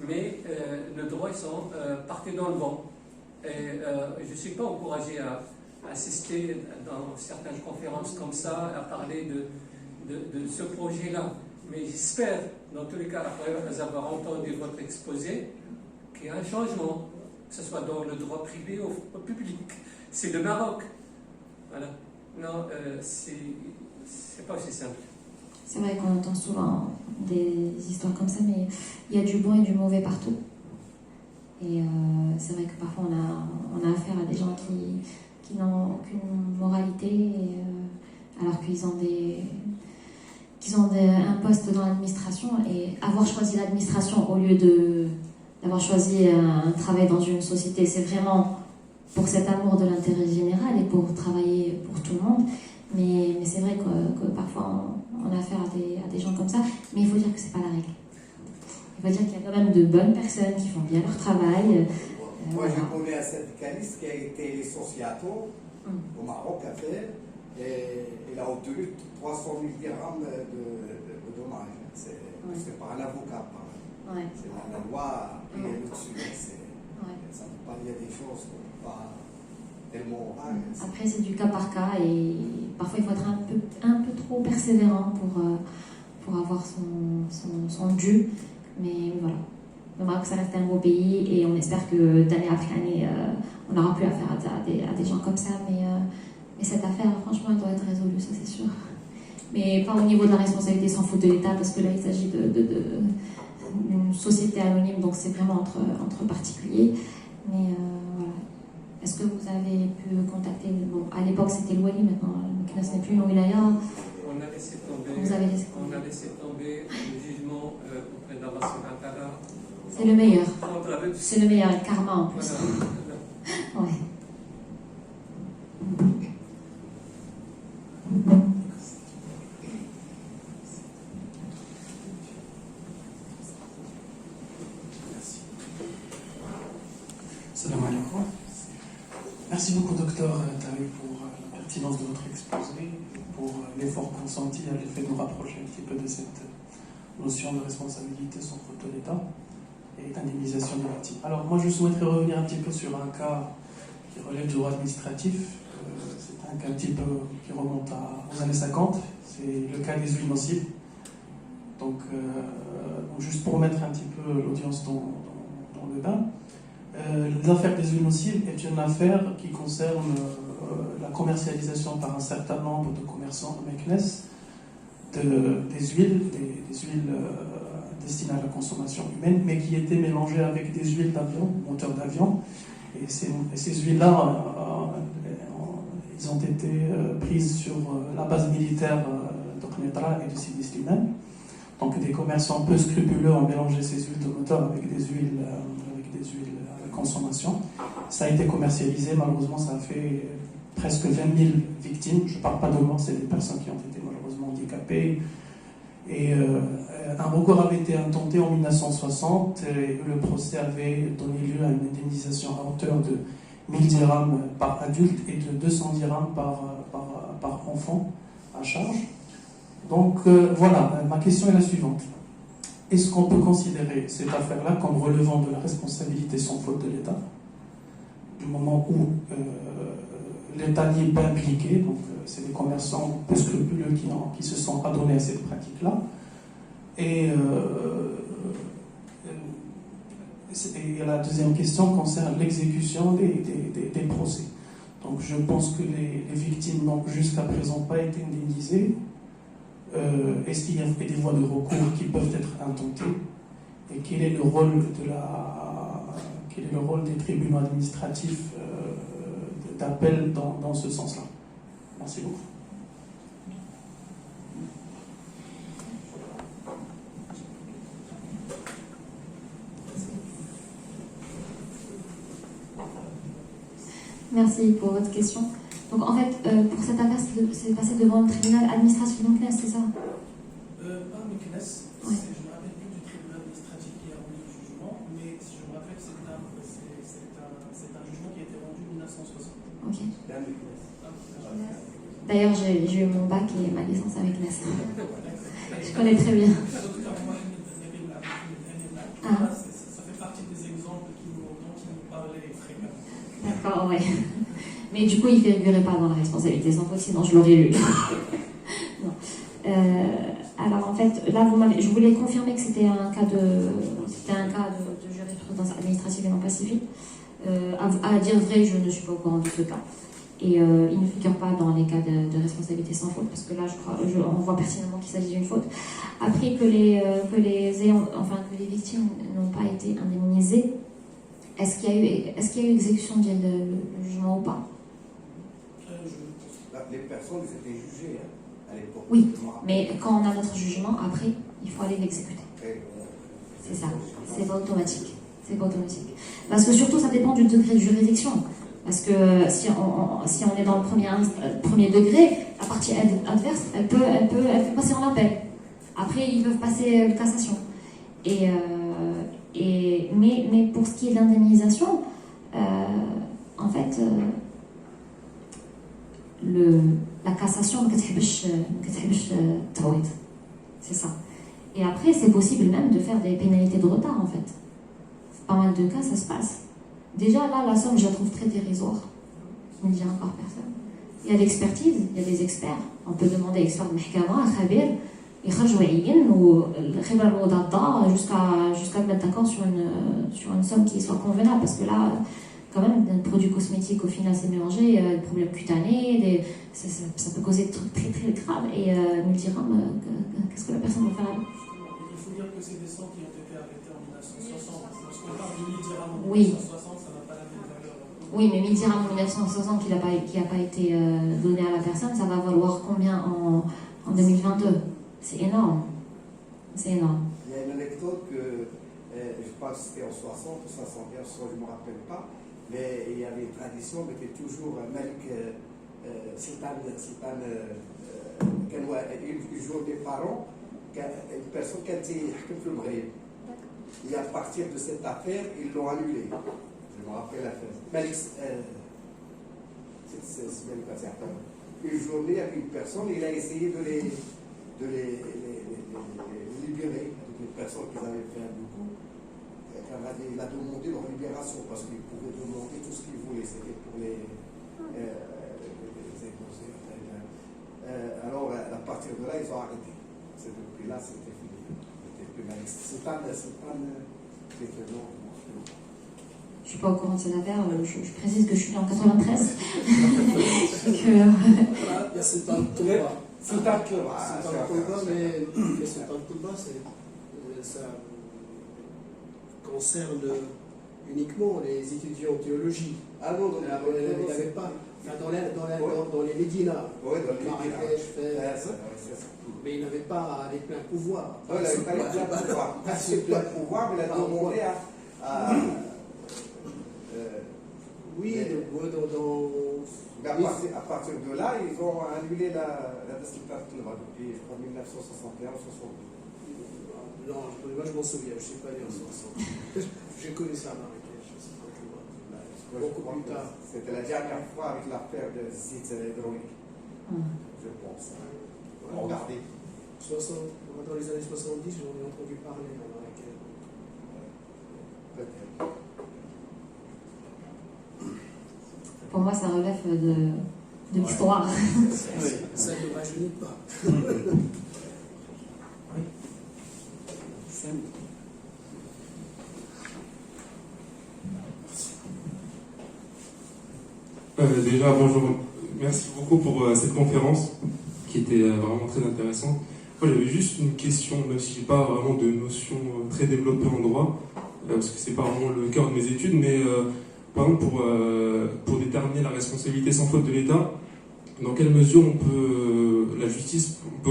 mais le droit, ils sont partis dans le vent. Et je ne suis pas encouragé à assister dans certaines conférences comme ça, à parler de ce projet-là. Mais j'espère, dans tous les cas, après avoir entendu votre exposé, qu'il y a un changement, que ce soit dans le droit privé ou au public. C'est le Maroc. Voilà. Non, c'est pas aussi simple. C'est vrai qu'on entend souvent des histoires comme ça, mais il y a du bon et du mauvais partout. Et c'est vrai que parfois on a affaire à des gens qui n'ont aucune moralité, alors qu'ils ont un poste dans l'administration, et avoir choisi l'administration au lieu d'avoir choisi un travail dans une société, c'est vraiment pour cet amour de l'intérêt général et pour travailler pour tout le monde. Mais c'est vrai que parfois on a affaire à des gens comme ça, mais il faut dire que c'est pas la règle. Il faut dire qu'il y a quand même de bonnes personnes qui font bien leur travail. Moi, je connais un syndicaliste qui a été licencié à Tours, au Maroc, à faire, et il a obtenu 300 000 dirhams de dommages. C'est par un avocat, Ouais. c'est la loi qui est au-dessus. Ça peut pas, il y a des choses qu'on ne peut pas tellement. Après, c'est du cas par cas, et parfois il faut être un peu trop persévérant pour avoir son dû. Mais voilà, le Maroc, ça reste un beau pays, et on espère que d'année après année, on n'aura plus affaire à des gens comme ça. Mais cette affaire, franchement, elle doit être résolue, ça c'est sûr. Mais pas au niveau de la responsabilité sans faute de l'État, parce que là, il s'agit d'une société anonyme, donc c'est vraiment entre particuliers. Mais voilà. Est-ce que vous avez pu contacter... Bon, à l'époque, c'était l'Ouali, maintenant, ce n'est plus une wilaya. on a laissé tomber, Vous avez laissé on a laissé tomber le jugement auprès d'Allah subhanahu wa ta'ala. C'est le meilleur. Contre avec- C'est le meilleur, le karma en plus. Voilà. Ouais. Salam alaikum. Merci beaucoup, docteur Tawi, pour la pertinence de votre exposé, pour l'effort consenti à l'effet de nous rapprocher un petit peu de cette notion de responsabilité sans faute de l'État et d'indemnisation des victimes. Alors, moi, je souhaiterais revenir un petit peu sur un cas qui relève du droit administratif. C'est un cas un petit peu qui remonte aux années 50. C'est le cas des huiles nocives. Donc, juste pour mettre un petit peu l'audience dans le bain, l'affaire des huiles nocives est une affaire qui concerne la commercialisation par un certain nombre de commerçants de Meknes des huiles destinées à la consommation humaine, mais qui étaient mélangées avec des huiles d'avion, moteurs d'avion. Et ces huiles-là, ils ont été prises sur la base militaire de Knetra et de Sidi Slimane. Donc des commerçants peu scrupuleux ont mélangé ces huiles de moteur avec des huiles à consommation. Ça a été commercialisé, malheureusement ça a fait presque 20 000 victimes. Je ne parle pas de morts, c'est des personnes qui ont été malheureusement handicapées. Et un recours avait été intenté en 1960 et le procès avait donné lieu à une indemnisation à hauteur de 1000 dirhams par adulte et de 200 dirhams par enfant à charge. Donc voilà, ma question est la suivante. Est-ce qu'on peut considérer cette affaire-là comme relevant de la responsabilité sans faute de l'État, du moment où l'État n'y est pas impliqué, donc c'est des commerçants peu scrupuleux qui se sont adonnés à cette pratique-là, et la deuxième question concerne l'exécution des procès. Donc je pense que les victimes n'ont jusqu'à présent pas été indemnisées. Est-ce qu'il y a des voies de recours qui peuvent être intentées et quel est le rôle des tribunaux administratifs d'appel dans ce sens-là? Merci beaucoup. Merci pour votre question. Donc en fait, pour cette affaire, c'est passé devant le tribunal administratif de Meknes, c'est ça? Pas Meknes, Ouais. je me rappelle plus du tribunal administratif qui a rendu le jugement, mais je me rappelle que c'est un jugement qui a été rendu en 1960. Ok. D'ailleurs, j'ai eu mon bac et ma licence avec Meknes. Je connais très bien. Ah. Ça fait partie des exemples dont il nous parlait fréquemment. D'accord, ouais. Mais du coup, il ne figurait pas dans la responsabilité sans faute, sinon je l'aurais lu. Non. Alors en fait, là, je voulais confirmer que c'était un cas de jurisprudence administrative et non pas civile. À dire vrai, je ne suis pas au courant de ce cas. Et il ne figure pas dans les cas de responsabilité sans faute, parce que là, on voit pertinemment qu'il s'agit d'une faute. Après que les victimes n'ont pas été indemnisées, est-ce qu'il y a eu exécution du jugement ou pas? Les personnes étaient jugées à l'époque. Oui, mais quand on a notre jugement, après, il faut aller l'exécuter. C'est ça, c'est pas automatique. C'est pas automatique. Parce que surtout, ça dépend du degré de juridiction. Parce que si on est dans le premier degré, la partie adverse, elle peut passer en appel. Après, ils peuvent passer la cassation. Mais pour ce qui est de l'indemnisation, en fait, la cassation, c'est ça. Et après, c'est possible même de faire des pénalités de retard, en fait. Pas mal de cas, ça se passe. Déjà, là, la somme, je la trouve très dérisoire. Je ne le dirai par personne. Il y a l'expertise, il y a des experts. On peut demander à expert de Mehkama, à Khabir, ou jusqu'à mettre d'accord sur une somme qui soit convenable. Parce que là, quand même, un produit cosmétique, au final, c'est mélangé, des problèmes cutanés, ça peut causer des trucs très très graves. Et nous dirons, qu'est-ce que la personne va faire avec? Il faut dire que c'est des sommes qui ont été arrêtées en 1960. Lorsqu'on parle de 1000 dirhams en Oui. 1960, ça n'a pas la même valeur. Oui, mais 1000 dirhams en 1960 qui n'a pas été donné à la personne, ça va valoir combien en 2022. C'est énorme. C'est énorme. Il y a une anecdote que je pense que c'était en 60 ou 61, je ne me rappelle pas, mais il y avait une tradition, mais c'était toujours Malik Sultan, une jour des parents, une personne qui a été le Maghreb. Et à partir de cette affaire, ils l'ont annulé. Je me rappelle l'affaire. Malik, c'est bien passé après. Une journée avec une personne, il a essayé de les libérer, avec les personnes qui avaient fait un coup. Il a demandé leur libération parce qu'il pouvait demander tout ce qu'il voulait. C'était pour les exposer. Alors, à partir de là, ils ont arrêté. Depuis là, c'était fini. C'était plus mal. C'est pas non. Je ne suis pas au courant de cette affaire. Je précise que je suis né en 93. Voilà, il y a Sultan Toumba. Sultan Toumba, mais Sultan Toumba, ça concerne uniquement les étudiants en théologie. Ah non, il n'y avait pas. Enfin, dans les Médinas, mais il n'avait pas les pleins pouvoirs. Non, il n'avait pas les pleins pouvoirs. Pas les pleins pouvoirs, mais il a demandé à oui, à partir de là, ils ont annulé la Sultan Toumba depuis, je crois, 1961 ou 62. Non, moi je m'en souviens, je ne suis pas né en 60. J'ai connu ça à Marrakech, beaucoup plus tard. C'était la dernière fois avec l'affaire de site hydraulique, je pense. Regardez. Dans les années 70, j'en ai entendu parler à Marrakech. Peut-être. Pour moi, ça relève de l'histoire. Ça ne m'ajoute pas. Déjà, bonjour. Merci beaucoup pour cette conférence qui était vraiment très intéressante. Moi, j'avais juste une question, même si je n'ai pas vraiment de notion très développée en droit, parce que c'est pas vraiment le cœur de mes études, mais par exemple, pour déterminer la responsabilité sans faute de l'État, dans quelle mesure on peut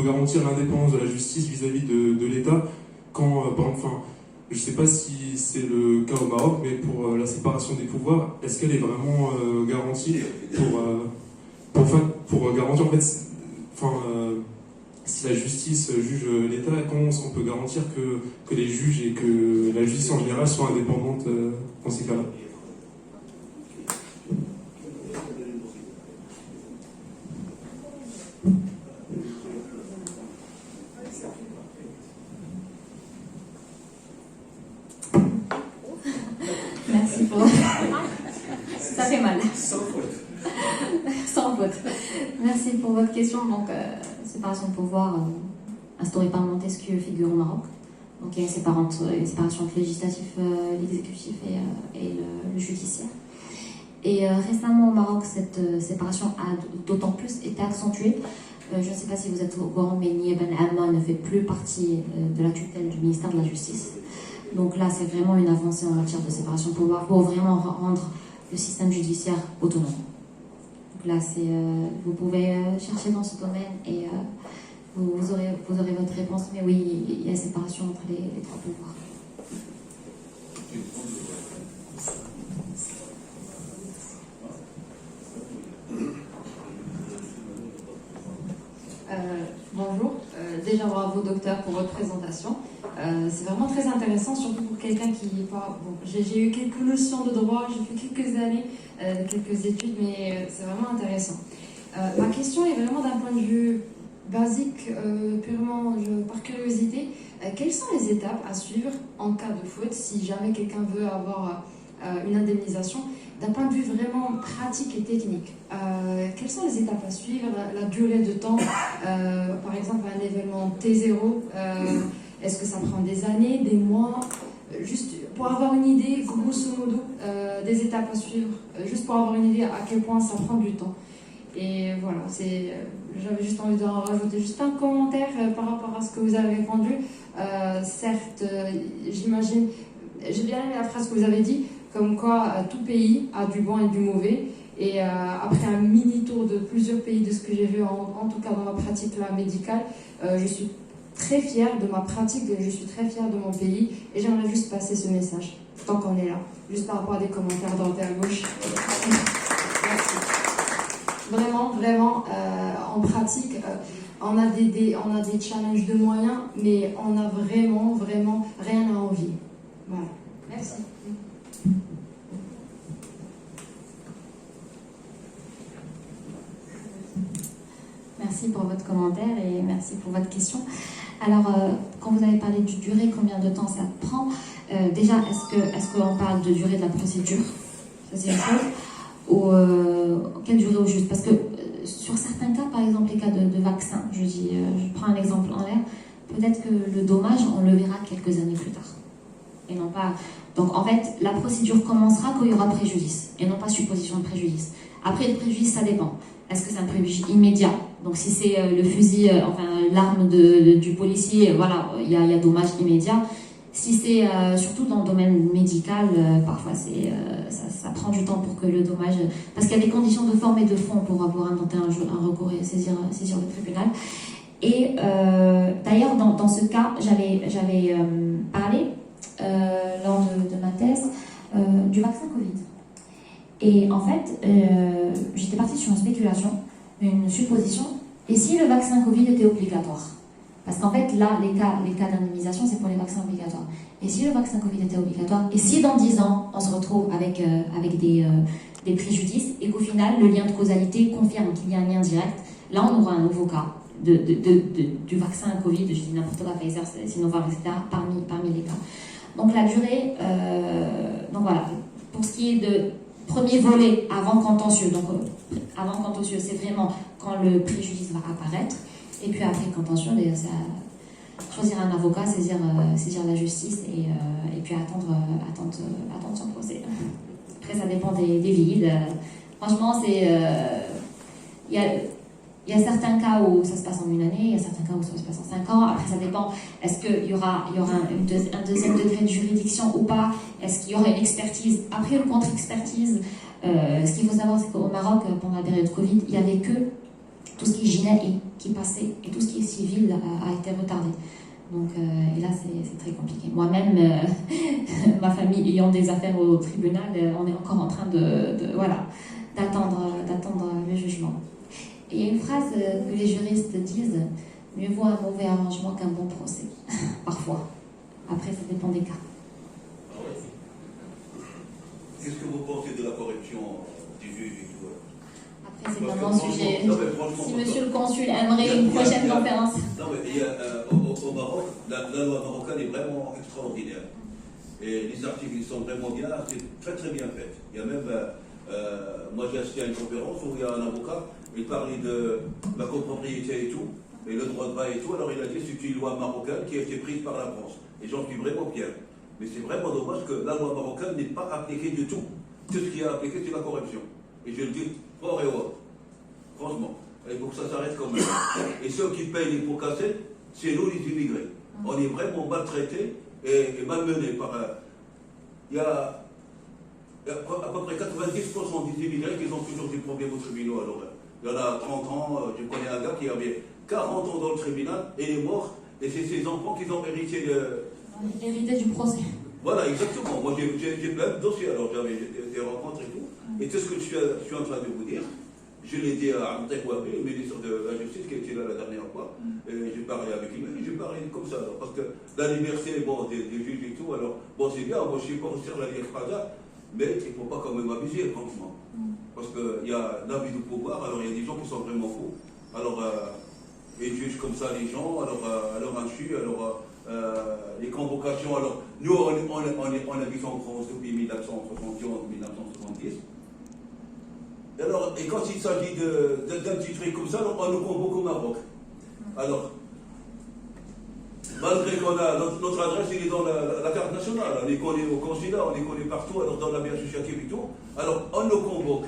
garantir l'indépendance de la justice vis-à-vis de l'État quand, par exemple, je ne sais pas si c'est le cas au Maroc, mais pour la séparation des pouvoirs, est-ce qu'elle est vraiment garantie pour garantir, en fait, si la justice juge l'État, comment on peut garantir que les juges et que la justice en général sont indépendantes dans ces cas-là? Merci pour... Ça fait mal. Sans faute. Merci pour votre question. Donc, séparation de pouvoir instaurée par Montesquieu figure au Maroc. Donc, il y a une séparation entre législatif, l'exécutif et le judiciaire. Et récemment au Maroc, cette séparation a d'autant plus été accentuée. Je ne sais pas si vous êtes au courant, mais Nia Ben Amma ne fait plus partie de la tutelle du ministère de la Justice. Donc là, c'est vraiment une avancée en matière de séparation de pouvoir pour vraiment rendre le système judiciaire autonome. Donc là, vous pouvez chercher dans ce domaine et vous aurez votre réponse. Mais oui, il y a séparation entre les trois pouvoirs. Bonjour, déjà bravo docteur pour votre présentation. C'est vraiment très intéressant, surtout pour quelqu'un qui n'est pas... Bon, j'ai eu quelques notions de droit, j'ai fait quelques années, quelques études, mais c'est vraiment intéressant. Ma question est vraiment d'un point de vue basique, purement par curiosité. Quelles sont les étapes à suivre en cas de faute, si jamais quelqu'un veut avoir une indemnisation, d'un point de vue vraiment pratique et technique? Quelles sont les étapes à suivre, la durée de temps, par exemple un événement T0, est-ce que ça prend des années, des mois, juste pour avoir une idée, grosso modo, des étapes à suivre, juste pour avoir une idée à quel point ça prend du temps. Et voilà, j'avais juste envie de rajouter juste un commentaire par rapport à ce que vous avez répondu. Certes, j'imagine, j'ai bien aimé la phrase que vous avez dit, comme quoi tout pays a du bon et du mauvais, Et après un mini tour de plusieurs pays de ce que j'ai vu, en tout cas dans ma pratique là, médicale, je suis très fière de ma pratique, je suis très fière de mon pays et j'aimerais juste passer ce message, tant qu'on est là, juste par rapport à des commentaires droite et à gauche. Merci. Vraiment, vraiment, en pratique, on a des challenges de moyens, mais on a vraiment, vraiment rien à envier. Voilà. Merci. Merci pour votre commentaire et merci pour votre question. Alors, quand vous avez parlé du durée, combien de temps ça prend, déjà, est-ce qu'on parle de durée de la procédure? Ça, c'est une chose. Ou quelle durée au juste? Parce que sur certains cas, par exemple les cas de vaccins, je prends un exemple en l'air, peut-être que le dommage, on le verra quelques années plus tard. Et non pas... Donc en fait, la procédure commencera quand il y aura préjudice, et non pas supposition de préjudice. Après, le préjudice, ça dépend. Est-ce que c'est un préjudice immédiat? Donc si c'est le fusil, enfin l'arme du policier, voilà, il y a dommage immédiat. Si c'est surtout dans le domaine médical, parfois ça prend du temps pour que le dommage... Parce qu'il y a des conditions de forme et de fond pour avoir intenté un recours et saisir le tribunal. Et d'ailleurs, dans ce cas, j'avais parlé lors de ma thèse du vaccin Covid. Et en fait, j'étais partie sur une spéculation, une supposition. Et si le vaccin Covid était obligatoire? Parce qu'en fait, là, les cas d'indemnisation, c'est pour les vaccins obligatoires. Et si le vaccin Covid était obligatoire, et si dans 10 ans, on se retrouve avec des préjudices, et qu'au final, le lien de causalité confirme qu'il y a un lien direct, là, on aura un nouveau cas du vaccin Covid, je dis n'importe quoi, Pfizer, Sinovac, etc., parmi les cas. Donc la durée, donc voilà, pour ce qui est de premier volet avant contentieux, donc avant contentieux, c'est vraiment quand le préjudice va apparaître. Et puis après contentieux, choisir un avocat, saisir la justice et puis attendre son procès. Après, ça dépend des villes. Franchement, il y a certains cas où ça se passe en 1 année, il y a certains cas où ça se passe en 5 ans. Après, ça dépend. Est-ce qu'il y aura un deuxième degré de juridiction ou pas? Est-ce qu'il y aura une expertise? Après, une contre-expertise. Ce qu'il faut savoir, c'est qu'au Maroc, pendant la période Covid, il n'y avait que tout ce qui est JNAI qui passait et tout ce qui est civil a été retardé. Donc, et là, c'est très compliqué. Moi-même, ma famille ayant des affaires au tribunal, on est encore en train d'attendre le jugement. Et il y a une phrase que les juristes disent, mieux vaut un mauvais arrangement qu'un bon procès, parfois. Après, ça dépend des cas. Qu'est-ce que vous pensez de la corruption des juges et tout? Après, c'est pas mon sujet. Si monsieur le consul aimerait une prochaine conférence. Non, mais au Maroc, la loi marocaine est vraiment extraordinaire. Et les articles sont vraiment bien, c'est très très bien fait. Il y a même, moi j'ai assisté à une conférence où il y a un avocat, il parlait de la copropriété et tout, et le droit de bail et tout, alors il a dit c'est une loi marocaine qui a été prise par la France. Et j'en suis vraiment fier. Mais c'est vraiment dommage que la loi marocaine n'est pas appliquée du tout. Tout ce qui est appliqué, c'est la corruption. Et je le dis fort et haut. Franchement. Il faut que ça s'arrête quand même. Et ceux qui payent les pots cassés, c'est nous les immigrés. On est vraiment maltraités et malmenés par... Il y a à peu près 90% des immigrés qui ont toujours des problèmes au tribunal. Alors, il y en a 30 ans, je connais un gars qui avait 40 ans dans le tribunal et il est mort. Et c'est ses enfants qui ont hérité Hérité du procès. Voilà, exactement. Moi, j'ai plein de dossiers. Alors, j'avais des rencontres et tout. Et tout ce que je suis en train de vous dire, je l'ai dit à Amtek Ouabi, le ministre de la Justice, qui était là la dernière fois. Et j'ai parlé avec lui, et j'ai parlé comme ça. Alors, parce que la liberté, bon, des juges et tout, alors, bon, c'est bien, moi, je suis pas sur la liaison, mais il ne faut pas quand même abuser, franchement. Parce qu'il y a l'abus de pouvoir, alors il y a des gens qui sont vraiment fous. Alors, ils jugent comme ça les gens, alors à leur insu, alors les convocations. Alors, nous, on habite en France depuis 1971-1970. Et quand il s'agit d'un petit truc comme ça, alors, on nous convoque au Maroc. Alors, malgré qu'on a notre adresse, il est dans la carte nationale, on est connu au consulat, on est connu partout, alors dans la vie associative et tout. Alors, on nous convoque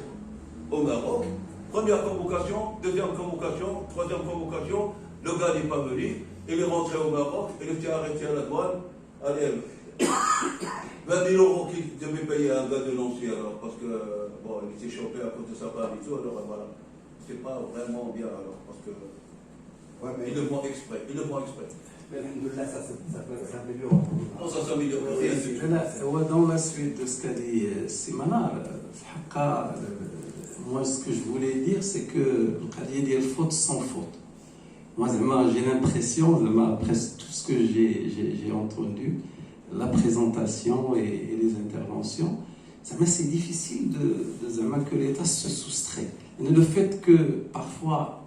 au Maroc. Première convocation, deuxième convocation, troisième convocation, le gars n'est pas venu, il est rentré au Maroc, il était arrêté à la douane. Allez, 20 000 euros qu'il devait payer à un gars de Nancy, alors, parce que, bon, il s'est chopé à cause de sa femme et tout, alors voilà. C'est pas vraiment bien, alors, parce que. Ouais, mais ils le font exprès, ils le font exprès. Alhamdoulilah, ça s'améliore. Non, ça s'améliore, rien du tout. Dans la suite de ce qu'a dit Simana, moi ce que je voulais dire c'est que il y a des fautes sans faute. Moi j'ai l'impression, après tout ce que j'ai entendu, la présentation et les interventions, c'est difficile que l'État se soustrait. Et le fait que parfois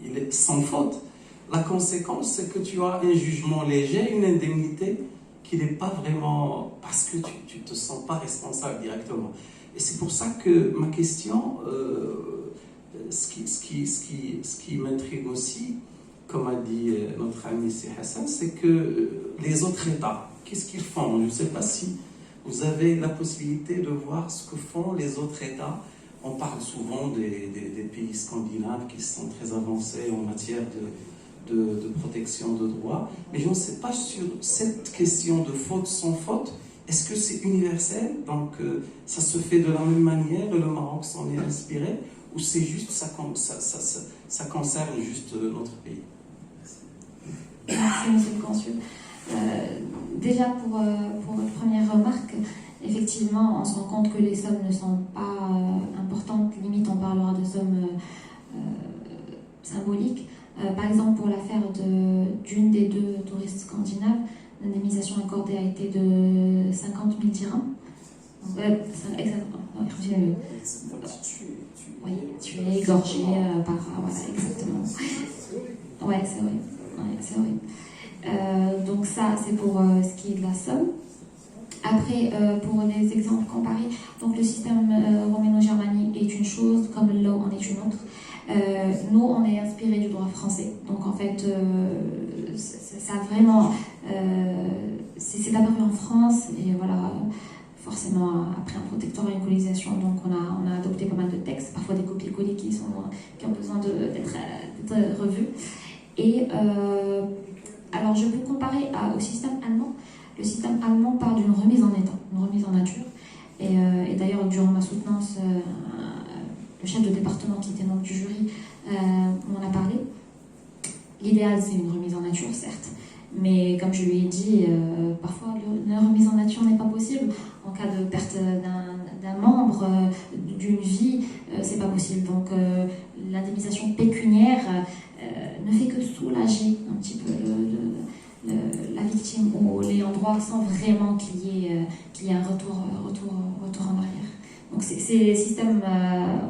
il est sans faute, la conséquence c'est que tu as un jugement léger, une indemnité qui n'est pas vraiment, parce que tu ne te sens pas responsable directement. Et c'est pour ça que ma question, ce qui m'intrigue aussi, comme a dit notre ami C. Hassan, c'est que les autres États, qu'est-ce qu'ils font? Je ne sais pas si vous avez la possibilité de voir ce que font les autres États. On parle souvent des pays scandinaves qui sont très avancés en matière de protection de droits, mais je ne sais pas sur cette question de faute sans faute, est-ce que c'est universel, donc ça se fait de la même manière et le Maroc s'en est inspiré, ou c'est juste ça concerne juste notre pays? Merci Monsieur le Consul. Déjà pour votre première remarque, effectivement on se rend compte que les sommes ne sont pas importantes, limite on parlera de sommes symboliques. Par exemple, pour l'affaire d'une des deux touristes scandinaves, l'indemnisation accordée a été de 50 000 dirhams. Exactement. Oui, tu es égorgé par... Voilà, exactement. Ouais, c'est vrai. Ouais, c'est vrai. Donc ça, c'est pour ce qui est de la somme. Après, pour les exemples comparés, donc le système roméno-germanique est une chose, comme le law en est une autre. Nous, on est inspiré du droit français. Donc, en fait, ça vraiment... c'est apparu en France, et voilà, forcément, après un protectorat et une colonisation, donc on a adopté pas mal de textes, parfois des copier-coller qui ont besoin d'être revus. Et alors, je peux comparer au système allemand. Le système allemand parle d'une remise en état, une remise en nature. Et d'ailleurs, durant ma soutenance, le chef de département qui était membre du jury m'en a parlé. L'idéal, c'est une remise en nature, certes, mais comme je lui ai dit, parfois une remise en nature n'est pas possible. En cas de perte d'un membre, d'une vie, c'est pas possible. Donc l'indemnisation pécuniaire ne fait que soulager un petit peu la victime ou l'ayant droit sans vraiment qu'il y ait un retour en arrière. Donc c'est les systèmes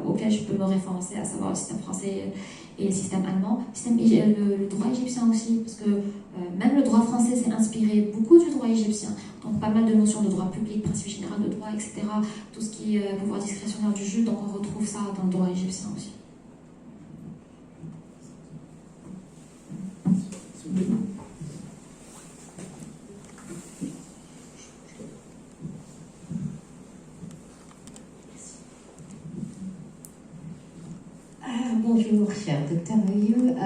auxquels je peux me référencer, à savoir le système français et le système allemand. Le droit égyptien aussi, parce que même le droit français s'est inspiré beaucoup du droit égyptien. Donc pas mal de notions de droit public, principe général de droit, etc. Tout ce qui est pouvoir discrétionnaire du juge, donc on retrouve ça dans le droit égyptien aussi. Bonjour, cher docteur Mailleux,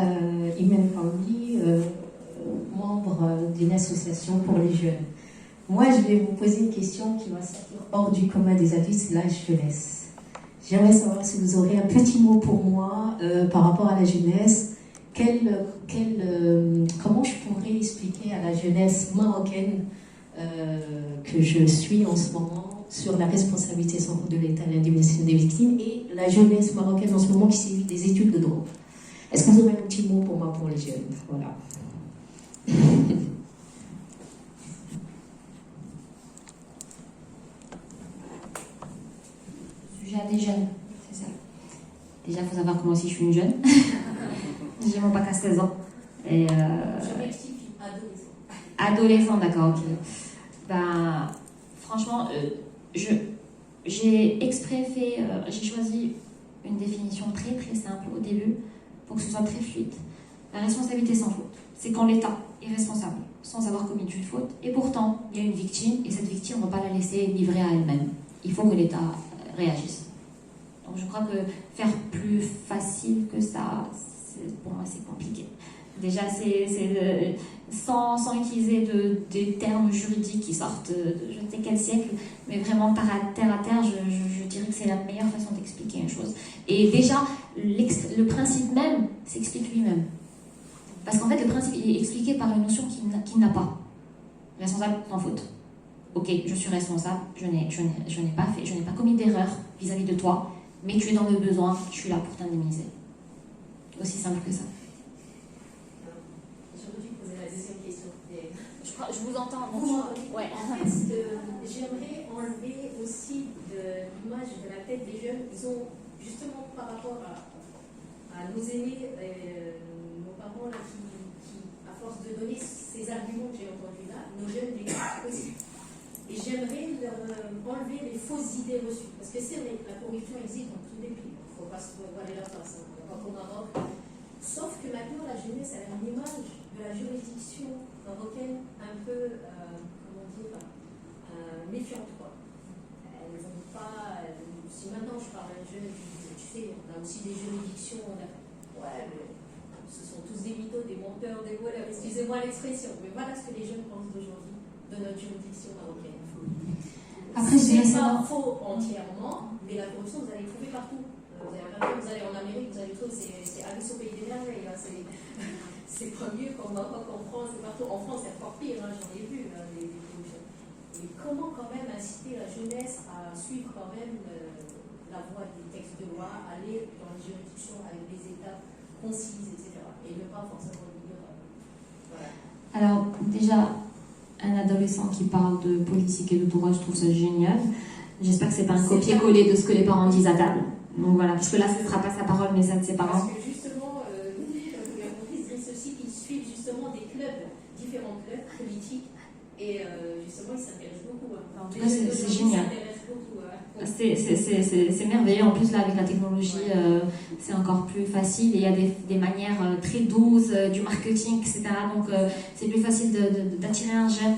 Imen Paoli, membre d'une association pour les jeunes. Moi, je vais vous poser une question qui va sortir hors du commun des adultes, la jeunesse. J'aimerais savoir si vous aurez un petit mot pour moi par rapport à la jeunesse. Comment je pourrais expliquer à la jeunesse marocaine que je suis en ce moment sur la responsabilité sans faute de l'État à l'indemnisation des victimes et la jeunesse marocaine en ce moment qui suit des études de droit. Est-ce que vous aurez un petit mot pour moi pour les jeunes? Voilà. Sujet des jeunes, c'est ça. Déjà, il faut savoir que moi aussi je suis une jeune. J'ai mon bac à 16 ans. Et Je rectifie, adolescent. Adolescent, d'accord, ok. Ben, franchement, j'ai exprès fait, j'ai choisi une définition très très simple au début pour que ce soit très fluide. La responsabilité sans faute, c'est quand l'État est responsable sans avoir commis une faute et pourtant il y a une victime et cette victime, on ne va pas la laisser livrer à elle-même. Il faut que l'État réagisse. Donc je crois que faire plus facile que ça, pour moi c'est compliqué. Déjà, sans utiliser des termes juridiques qui sortent de je ne sais quel siècle, mais vraiment par terre à terre, je dirais que c'est la meilleure façon d'expliquer une chose. Et déjà, le principe même s'explique lui-même. Parce qu'en fait, le principe il est expliqué par une notion qu'il n'a pas. Responsable sans faute. Ok, je suis responsable, je n'ai pas commis d'erreur vis-à-vis de toi, mais tu es dans le besoin, je suis là pour t'indemniser. Aussi simple que ça. J'aurais dû poser la deuxième question. Je vous entends. Ouais. En fait, j'aimerais enlever aussi de l'image de la tête des jeunes. Ils ont, justement, par rapport à nos aînés, nos parents, là, qui, à force de donner ces arguments que j'ai entendus là, nos jeunes les aussi. Et j'aimerais leur enlever les fausses idées reçues. Parce que c'est vrai, la corruption existe dans tous les pays. Il ne faut pas se voiler la face. On va pas qu'on Maroc. Sauf que maintenant, la jeunesse a une image de la juridiction marocaine un peu, méfiante, quoi. Elles n'ont pas. Si maintenant je parle à un jeune, tu sais, on a aussi des juridictions, ouais, mais ce sont tous des mythos, des menteurs, des voleurs, excusez-moi l'expression, mais voilà ce que les jeunes pensent d'aujourd'hui de notre juridiction marocaine. Après, c'est pas faux entièrement, mais la corruption, vous allez trouver partout. Vous allez en Amérique, vous allez trouver, c'est Alice au pays des merveilles. C'est pas mieux qu'en Maroc, en France, c'est partout. En France, c'est encore pire, hein, j'en ai vu, les corruptions. Et comment quand même inciter la jeunesse à suivre quand même la voie des textes de loi, aller dans les juridictions avec des étapes concises, etc. Et ne pas forcément dire. Voilà. Alors, déjà, un adolescent qui parle de politique et de droit, je trouve ça génial. J'espère que c'est pas un copier-coller de ce que les parents disent à table. Donc voilà, parce que là, ce ne sera pas sa parole, mais celle de ses parents. Parce que justement, vous l'avez compris, c'est ceux-ci qui suivent justement des clubs, différents clubs politiques, et justement, ils s'intéressent beaucoup. En tout cas, c'est génial. C'est merveilleux. En plus, là, avec la technologie, c'est encore plus facile. Et il y a des manières très douces, du marketing, etc. Donc, c'est plus facile d'attirer un jeune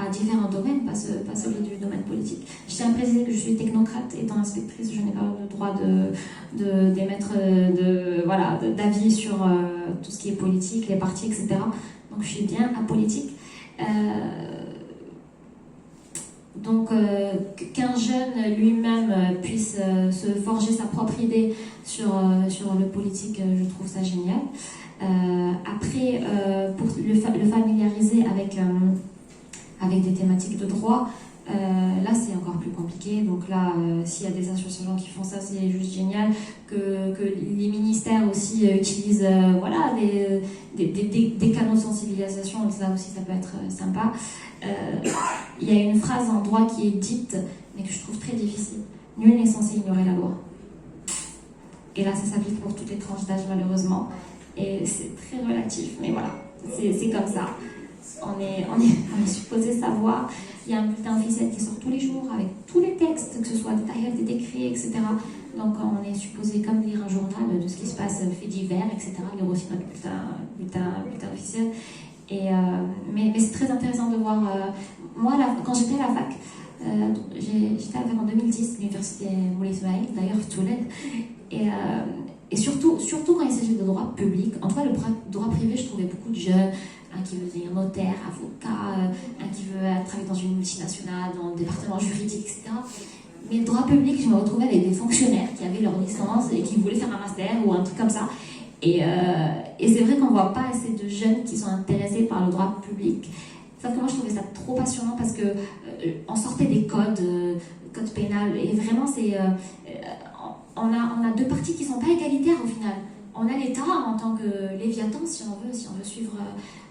à différents domaines, pas celui du domaine politique. Je tiens à préciser que je suis technocrate, étant inspectrice, je n'ai pas le droit d'émettre d'avis sur tout ce qui est politique, les partis, etc. Donc je suis bien apolitique. Donc qu'un jeune lui-même puisse se forger sa propre idée sur le politique, je trouve ça génial. Après, pour le familiariser avec des thématiques de droit, là c'est encore plus compliqué. Donc là, s'il y a des associations qui font ça, c'est juste génial. Que les ministères aussi utilisent des canaux de sensibilisation, et ça aussi ça peut être sympa. Il y a une phrase en droit qui est dite, mais que je trouve très difficile. Nul n'est censé ignorer la loi. Et là, ça s'applique pour toutes les tranches d'âge, malheureusement. Et c'est très relatif, mais voilà, c'est comme ça. On est supposé savoir. Il y a un bulletin officiel qui sort tous les jours avec tous les textes, que ce soit détaillés, des décrets, etc. Donc on est supposé comme lire un journal de ce qui se passe, faits divers, etc. Lire aussi notre bulletin officiel. Mais c'est très intéressant de voir. Moi, quand j'étais à la fac, j'étais à la fac en 2010, l'université Moulay Ismaïl, d'ailleurs Touled. Et surtout quand il s'agit de droit public, en tout cas le droit privé, je trouvais beaucoup de jeunes. Un qui veut devenir notaire, avocat, un qui veut travailler dans une multinationale, dans le département juridique, etc. Mais le droit public, je me retrouvais avec des fonctionnaires qui avaient leur licence et qui voulaient faire un master ou un truc comme ça. Et c'est vrai qu'on ne voit pas assez de jeunes qui sont intéressés par le droit public. Sauf que moi, je trouvais ça trop passionnant parce qu'on sortait des codes pénals. Et vraiment, on a deux parties qui ne sont pas égalitaires au final. On a l'État en tant que Léviathan, si on veut suivre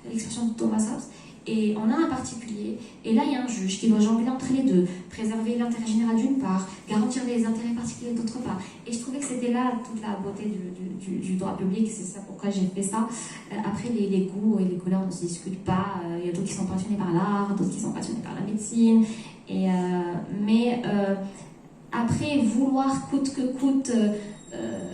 l'expression de Thomas Hobbes, et on a un particulier. Et là, il y a un juge qui doit jongler entre les deux, préserver l'intérêt général d'une part, garantir les intérêts particuliers d'autre part. Et je trouvais que c'était là toute la beauté du droit public, c'est ça pourquoi j'ai fait ça. Après, les goûts et les couleurs ne se discutent pas. Il y a d'autres qui sont passionnés par l'art, d'autres qui sont passionnés par la médecine. Mais après, vouloir coûte que coûte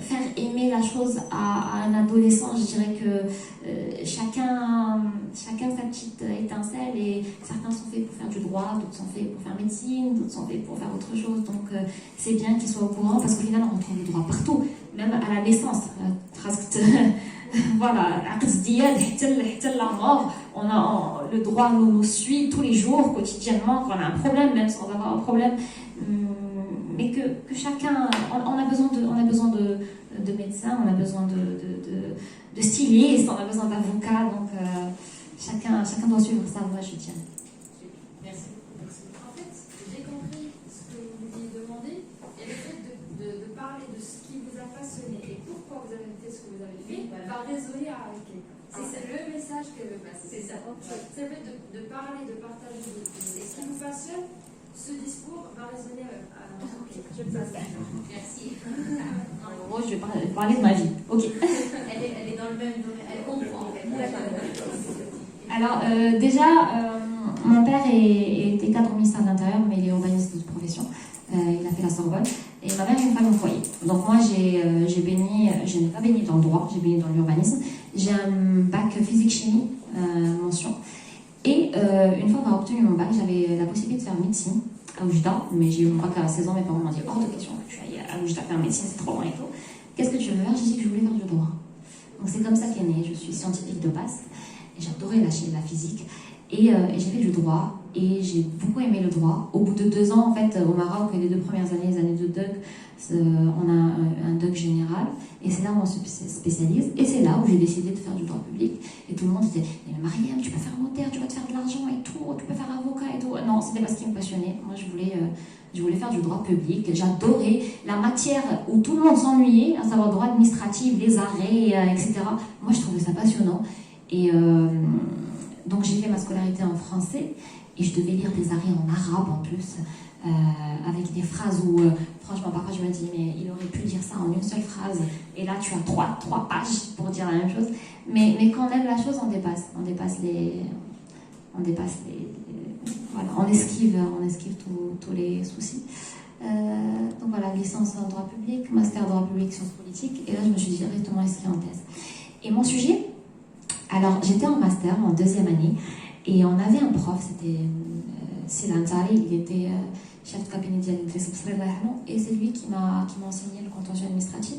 faire aimer la chose à un adolescent, je dirais que chacun sa petite étincelle, et certains sont faits pour faire du droit, d'autres sont faits pour faire médecine, d'autres sont faits pour faire autre chose. Donc c'est bien qu'ils soient au courant, parce qu'au final on retrouve le droit partout, même à la naissance. Voilà, on a le droit nous suit tous les jours, quotidiennement, quand on a un problème, même sans avoir un problème. Mais que chacun, on a besoin de médecins, on a besoin de stylistes, on a besoin d'avocats, donc chacun doit suivre sa voie, je tiens. Merci. En fait, j'ai compris ce que vous vouliez demander, et le fait de parler de ce qui vous a passionné et pourquoi vous avez fait ce que vous avez fait va résonner avec quelqu'un. C'est le message qu'elle veut passer. C'est ça. C'est le fait de parler, de partager ce qui vous passionne. Ce discours va résonner je passe. Merci. Moi, je vais parler de ma vie. Ok. Elle est dans le même domaine. Elle comprend en fait. Alors, déjà, mon père était cadre au ministère de l'Intérieur, mais il est urbaniste de profession. Il a fait la Sorbonne. Et ma mère est une femme au foyer. Donc moi, je n'ai pas baigné dans le droit, j'ai baigné dans l'urbanisme. J'ai un bac physique-chimie, mention. Et une fois qu'on a obtenu mon bac, j'avais la possibilité de faire médecine à Oujda, mais j'ai eu mon bac à 16 ans, mes parents m'ont dit hors de question que tu ailles à Oujda faire médecine, c'est trop loin et tout. Qu'est-ce que tu veux faire? J'ai dit que je voulais faire du droit. Donc c'est comme ça qu'est né. Je suis scientifique de base, et j'adorais la physique, et j'ai fait du droit, et j'ai beaucoup aimé le droit. Au bout de 2 ans, en fait, au Maroc, les 2 premières années, les années de DUG, on a un DUG général, et c'est là où on se spécialise, et c'est là où j'ai décidé de faire du droit public. Et tout le monde disait, mais Mariam, tu peux faire notaire, tu vas te faire de l'argent et tout, tu peux faire avocat et tout. Non, c'était pas ce qui me passionnait. Moi, je voulais faire du droit public. J'adorais la matière où tout le monde s'ennuyait, à savoir droit administratif, les arrêts, etc. Moi, je trouvais ça passionnant. Et donc, j'ai fait ma scolarité en français, et je devais lire des arrêts en arabe en plus, avec des phrases où, franchement, parfois je me dis, mais il aurait pu dire ça en une seule phrase, et là tu as trois pages pour dire la même chose. Mais quand on aime la chose, on dépasse voilà, on esquive tous les soucis. Donc voilà, licence en droit public, master droit public, sciences politiques, et là je me suis directement inscrite en thèse. Et mon sujet, alors j'étais en master, en 2e année, et on avait un prof, c'était Silan Tari, il était chef de cabinet d'Idriss Bsrella, et c'est lui qui m'a enseigné le contentieux administratif.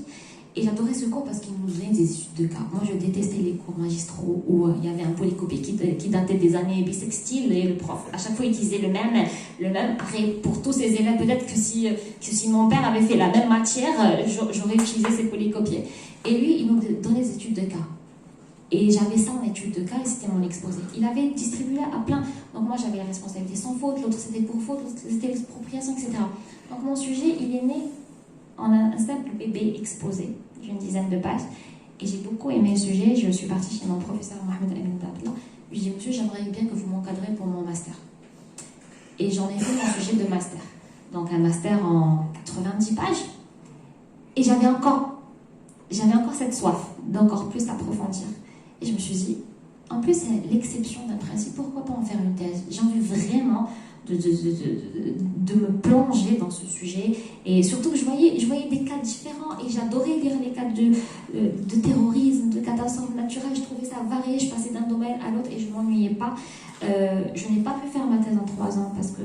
Et j'adorais ce cours parce qu'il nous donnait des études de cas. Moi, je détestais les cours magistraux où il y avait un polycopier qui datait des années bissextiles, et le prof, à chaque fois, utilisait le même arrêt pour tous ses élèves. Peut-être que si mon père avait fait la même matière, j'aurais utilisé ces polycopiers. Et lui, il nous donnait des études de cas. Et j'avais ça en études de cas, et c'était mon exposé. Il avait distribué à plein. Donc moi, j'avais la responsabilité sans faute, l'autre c'était pour faute, l'autre c'était l'expropriation, etc. Donc mon sujet, il est né en un simple bébé exposé, d'une 10aine de pages. Et j'ai beaucoup aimé le sujet. Je suis partie chez mon professeur Mohamed Amin Dabla. Je lui ai dit, monsieur, j'aimerais bien que vous m'encadrez pour mon master. Et j'en ai fait mon sujet de master. Donc un master en 90 pages. Et j'avais encore cette soif d'encore plus approfondir. Et je me suis dit, en plus, c'est l'exception d'un principe, pourquoi pas en faire une thèse? J'ai envie vraiment de me plonger dans ce sujet. Et surtout que je voyais des cas différents, et j'adorais lire les cas de terrorisme, de catastrophes naturelles. Je trouvais ça varié, je passais d'un domaine à l'autre et je ne m'ennuyais pas. Je n'ai pas pu faire ma thèse en 3 ans parce que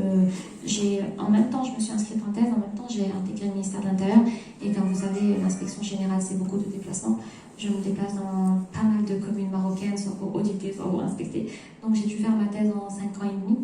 en même temps je me suis inscrite en thèse, en même temps j'ai intégré le ministère de l'Intérieur, et comme vous savez, l'inspection générale c'est beaucoup de déplacements. Je me déplace dans pas mal de communes marocaines, soit pour auditer, soit pour inspecter. Donc j'ai dû faire ma thèse en 5 ans et demi.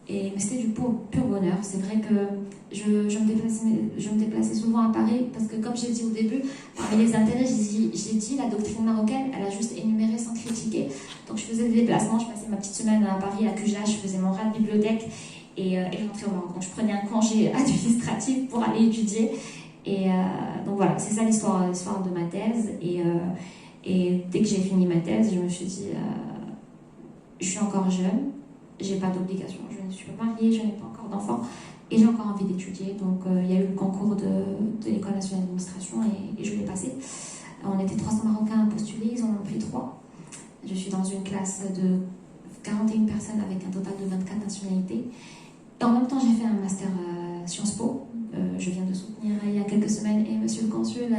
Mais c'était du pur bonheur. C'est vrai que je me déplaçais souvent à Paris parce que, comme j'ai dit au début, parmi les intérêts, j'ai dit la doctrine marocaine, elle a juste énuméré sans critiquer. Donc je faisais des déplacements, je passais ma petite semaine à Paris, à Cujla, je faisais mon rat de bibliothèque et je rentrais au Maroc. Donc je prenais un congé administratif pour aller étudier. Et donc voilà, c'est ça l'histoire de ma thèse. Et dès que j'ai fini ma thèse, je me suis dit, je suis encore jeune, j'ai pas d'obligation, je ne suis pas mariée, je n'ai pas encore d'enfant et j'ai encore envie d'étudier. Donc il y a eu le concours de l'École nationale d'administration et je l'ai passé. On était 300 Marocains à postuler, ils en ont pris 3. Je suis dans une classe de 41 personnes avec un total de 24 nationalités. Et en même temps, j'ai fait un master Sciences Po. Je viens de soutenir il y a quelques semaines, et monsieur le consul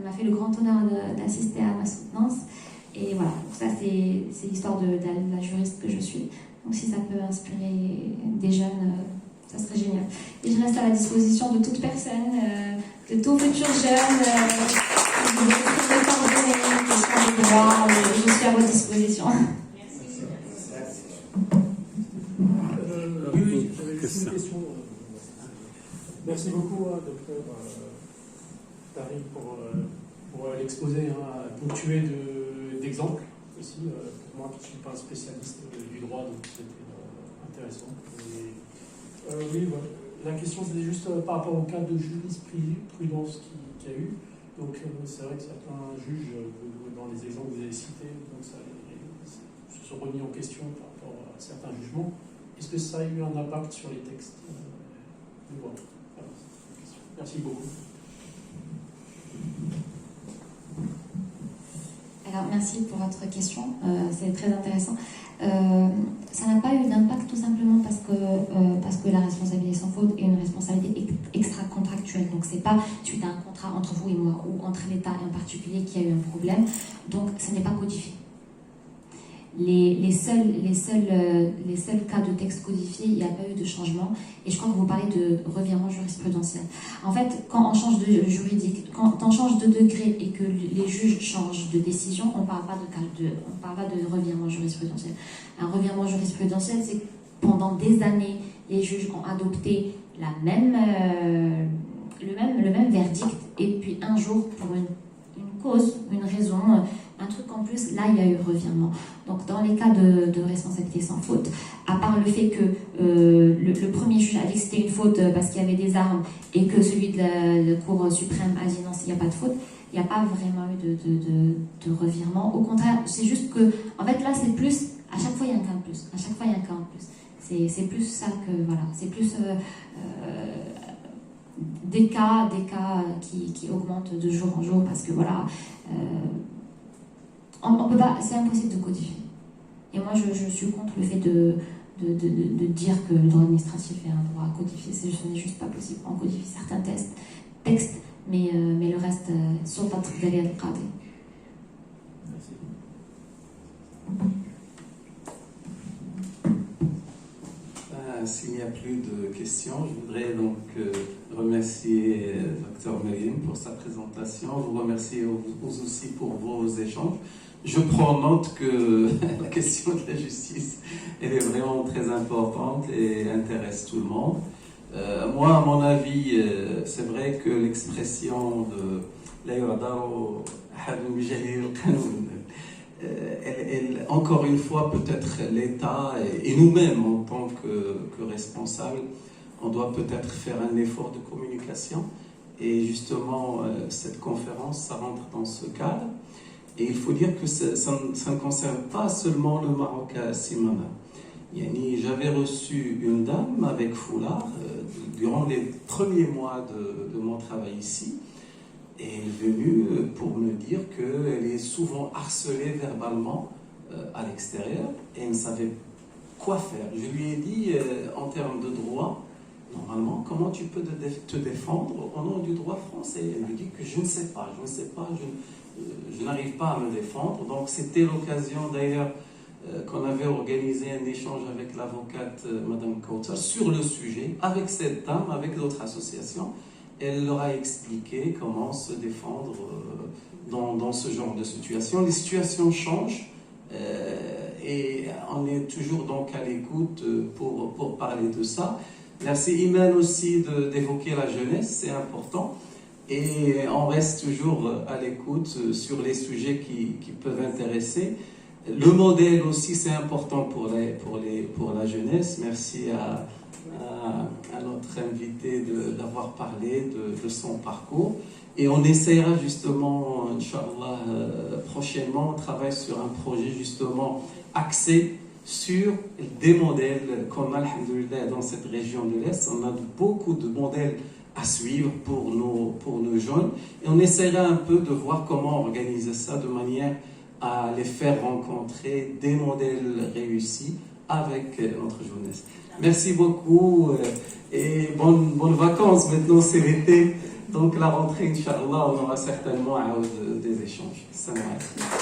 m'a fait le grand honneur d'assister à ma soutenance. Et voilà, donc ça c'est l'histoire de la juriste que je suis. Donc si ça peut inspirer des jeunes, ça serait génial. Et je reste à la disposition de toute personne, de tout futur jeune, je suis à votre Merci beaucoup, docteur Tari, pour l'exposé ponctué d'exemples aussi. Pour moi qui ne suis pas un spécialiste du droit, donc c'était intéressant. Oui, voilà. La question c'était juste par rapport au cas de jurisprudence qu'il y a eu. Donc c'est vrai que certains juges, dans les exemples que vous avez cités, donc se sont remis en question par rapport à certains jugements. Est-ce que ça a eu un impact sur les textes? Voilà. Merci beaucoup. Alors, merci pour votre question, c'est très intéressant. Ça n'a pas eu d'impact tout simplement parce que la responsabilité sans faute est une responsabilité extra-contractuelle. Donc, c'est pas suite à un contrat entre vous et moi ou entre l'État et un particulier qui a eu un problème. Donc, ce n'est pas codifié. Les seuls cas de texte codifié, il n'y a pas eu de changement. Et je crois que vous parlez de revirement jurisprudentiel. En fait, quand on change de juridique, quand on change de degré et que les juges changent de décision, on ne parle pas de revirement jurisprudentiel. Un revirement jurisprudentiel, c'est que pendant des années, les juges ont adopté le même verdict, et puis un jour, pour une cause, une raison, un truc en plus, là il y a eu revirement. Donc dans les cas de responsabilité sans faute, à part le fait que le premier juge a dit que c'était une faute parce qu'il y avait des armes et que celui de la Cour suprême a dit non, s'il n'y a pas de faute, il n'y a pas vraiment eu de revirement. Au contraire, c'est juste que, en fait là c'est plus, à chaque fois il y a un cas en plus, à chaque fois il y a un cas en plus. C'est plus ça que, voilà, c'est plus des cas qui augmentent de jour en jour parce que voilà, on peut pas, c'est impossible de codifier. Et moi je suis contre le fait de dire que le droit administratif est un droit à codifier. Ce n'est juste pas possible. On codifie certains textes, mais le reste, sauf à Tqdali al-Qadi. S'il n'y a plus de questions, je voudrais donc remercier Dr Meriem pour sa présentation, vous remercier vous aussi pour vos échanges. Je prends note que la question de la justice, elle est vraiment très importante et intéresse tout le monde. Moi, à mon avis, c'est vrai que l'expression de « la yu'daru ahadun bi jahli al-qanun », encore une fois, peut-être l'État et nous-mêmes en tant que responsables, on doit peut-être faire un effort de communication. Et justement, cette conférence, ça rentre dans ce cadre. Et il faut dire que ça ne concerne pas seulement le Maroc à Simana. J'avais reçu une dame avec foulard durant les premiers mois de mon travail ici. Et elle est venue pour me dire qu'elle est souvent harcelée verbalement à l'extérieur et elle ne savait quoi faire. Je lui ai dit, en termes de droit, normalement, comment tu peux te défendre au nom du droit français? Elle me dit que je ne sais pas, je n'arrive pas à me défendre. Donc c'était l'occasion d'ailleurs qu'on avait organisé un échange avec l'avocate Madame Kautar sur le sujet, avec cette dame, avec d'autres associations. Elle leur a expliqué comment se défendre dans ce genre de situation. Les situations changent et on est toujours donc à l'écoute pour parler de ça. Merci Iman aussi d'évoquer la jeunesse, c'est important. Et on reste toujours à l'écoute sur les sujets qui peuvent intéresser. Le modèle aussi, c'est important pour la jeunesse. Merci à notre invité d'avoir parlé de son parcours. Et on essaiera justement, Inch'Allah, prochainement, on travaille sur un projet justement axé sur des modèles qu'on a, alhamdoulilah, dans cette région de l'Est. On a beaucoup de modèles à suivre pour nos jeunes. Et on essaiera un peu de voir comment organiser ça de manière à les faire rencontrer des modèles réussis avec notre jeunesse. Merci beaucoup et bonnes vacances. Maintenant, c'est l'été. Donc, la rentrée, Inch'Allah, on aura certainement des échanges. Salam alaikum.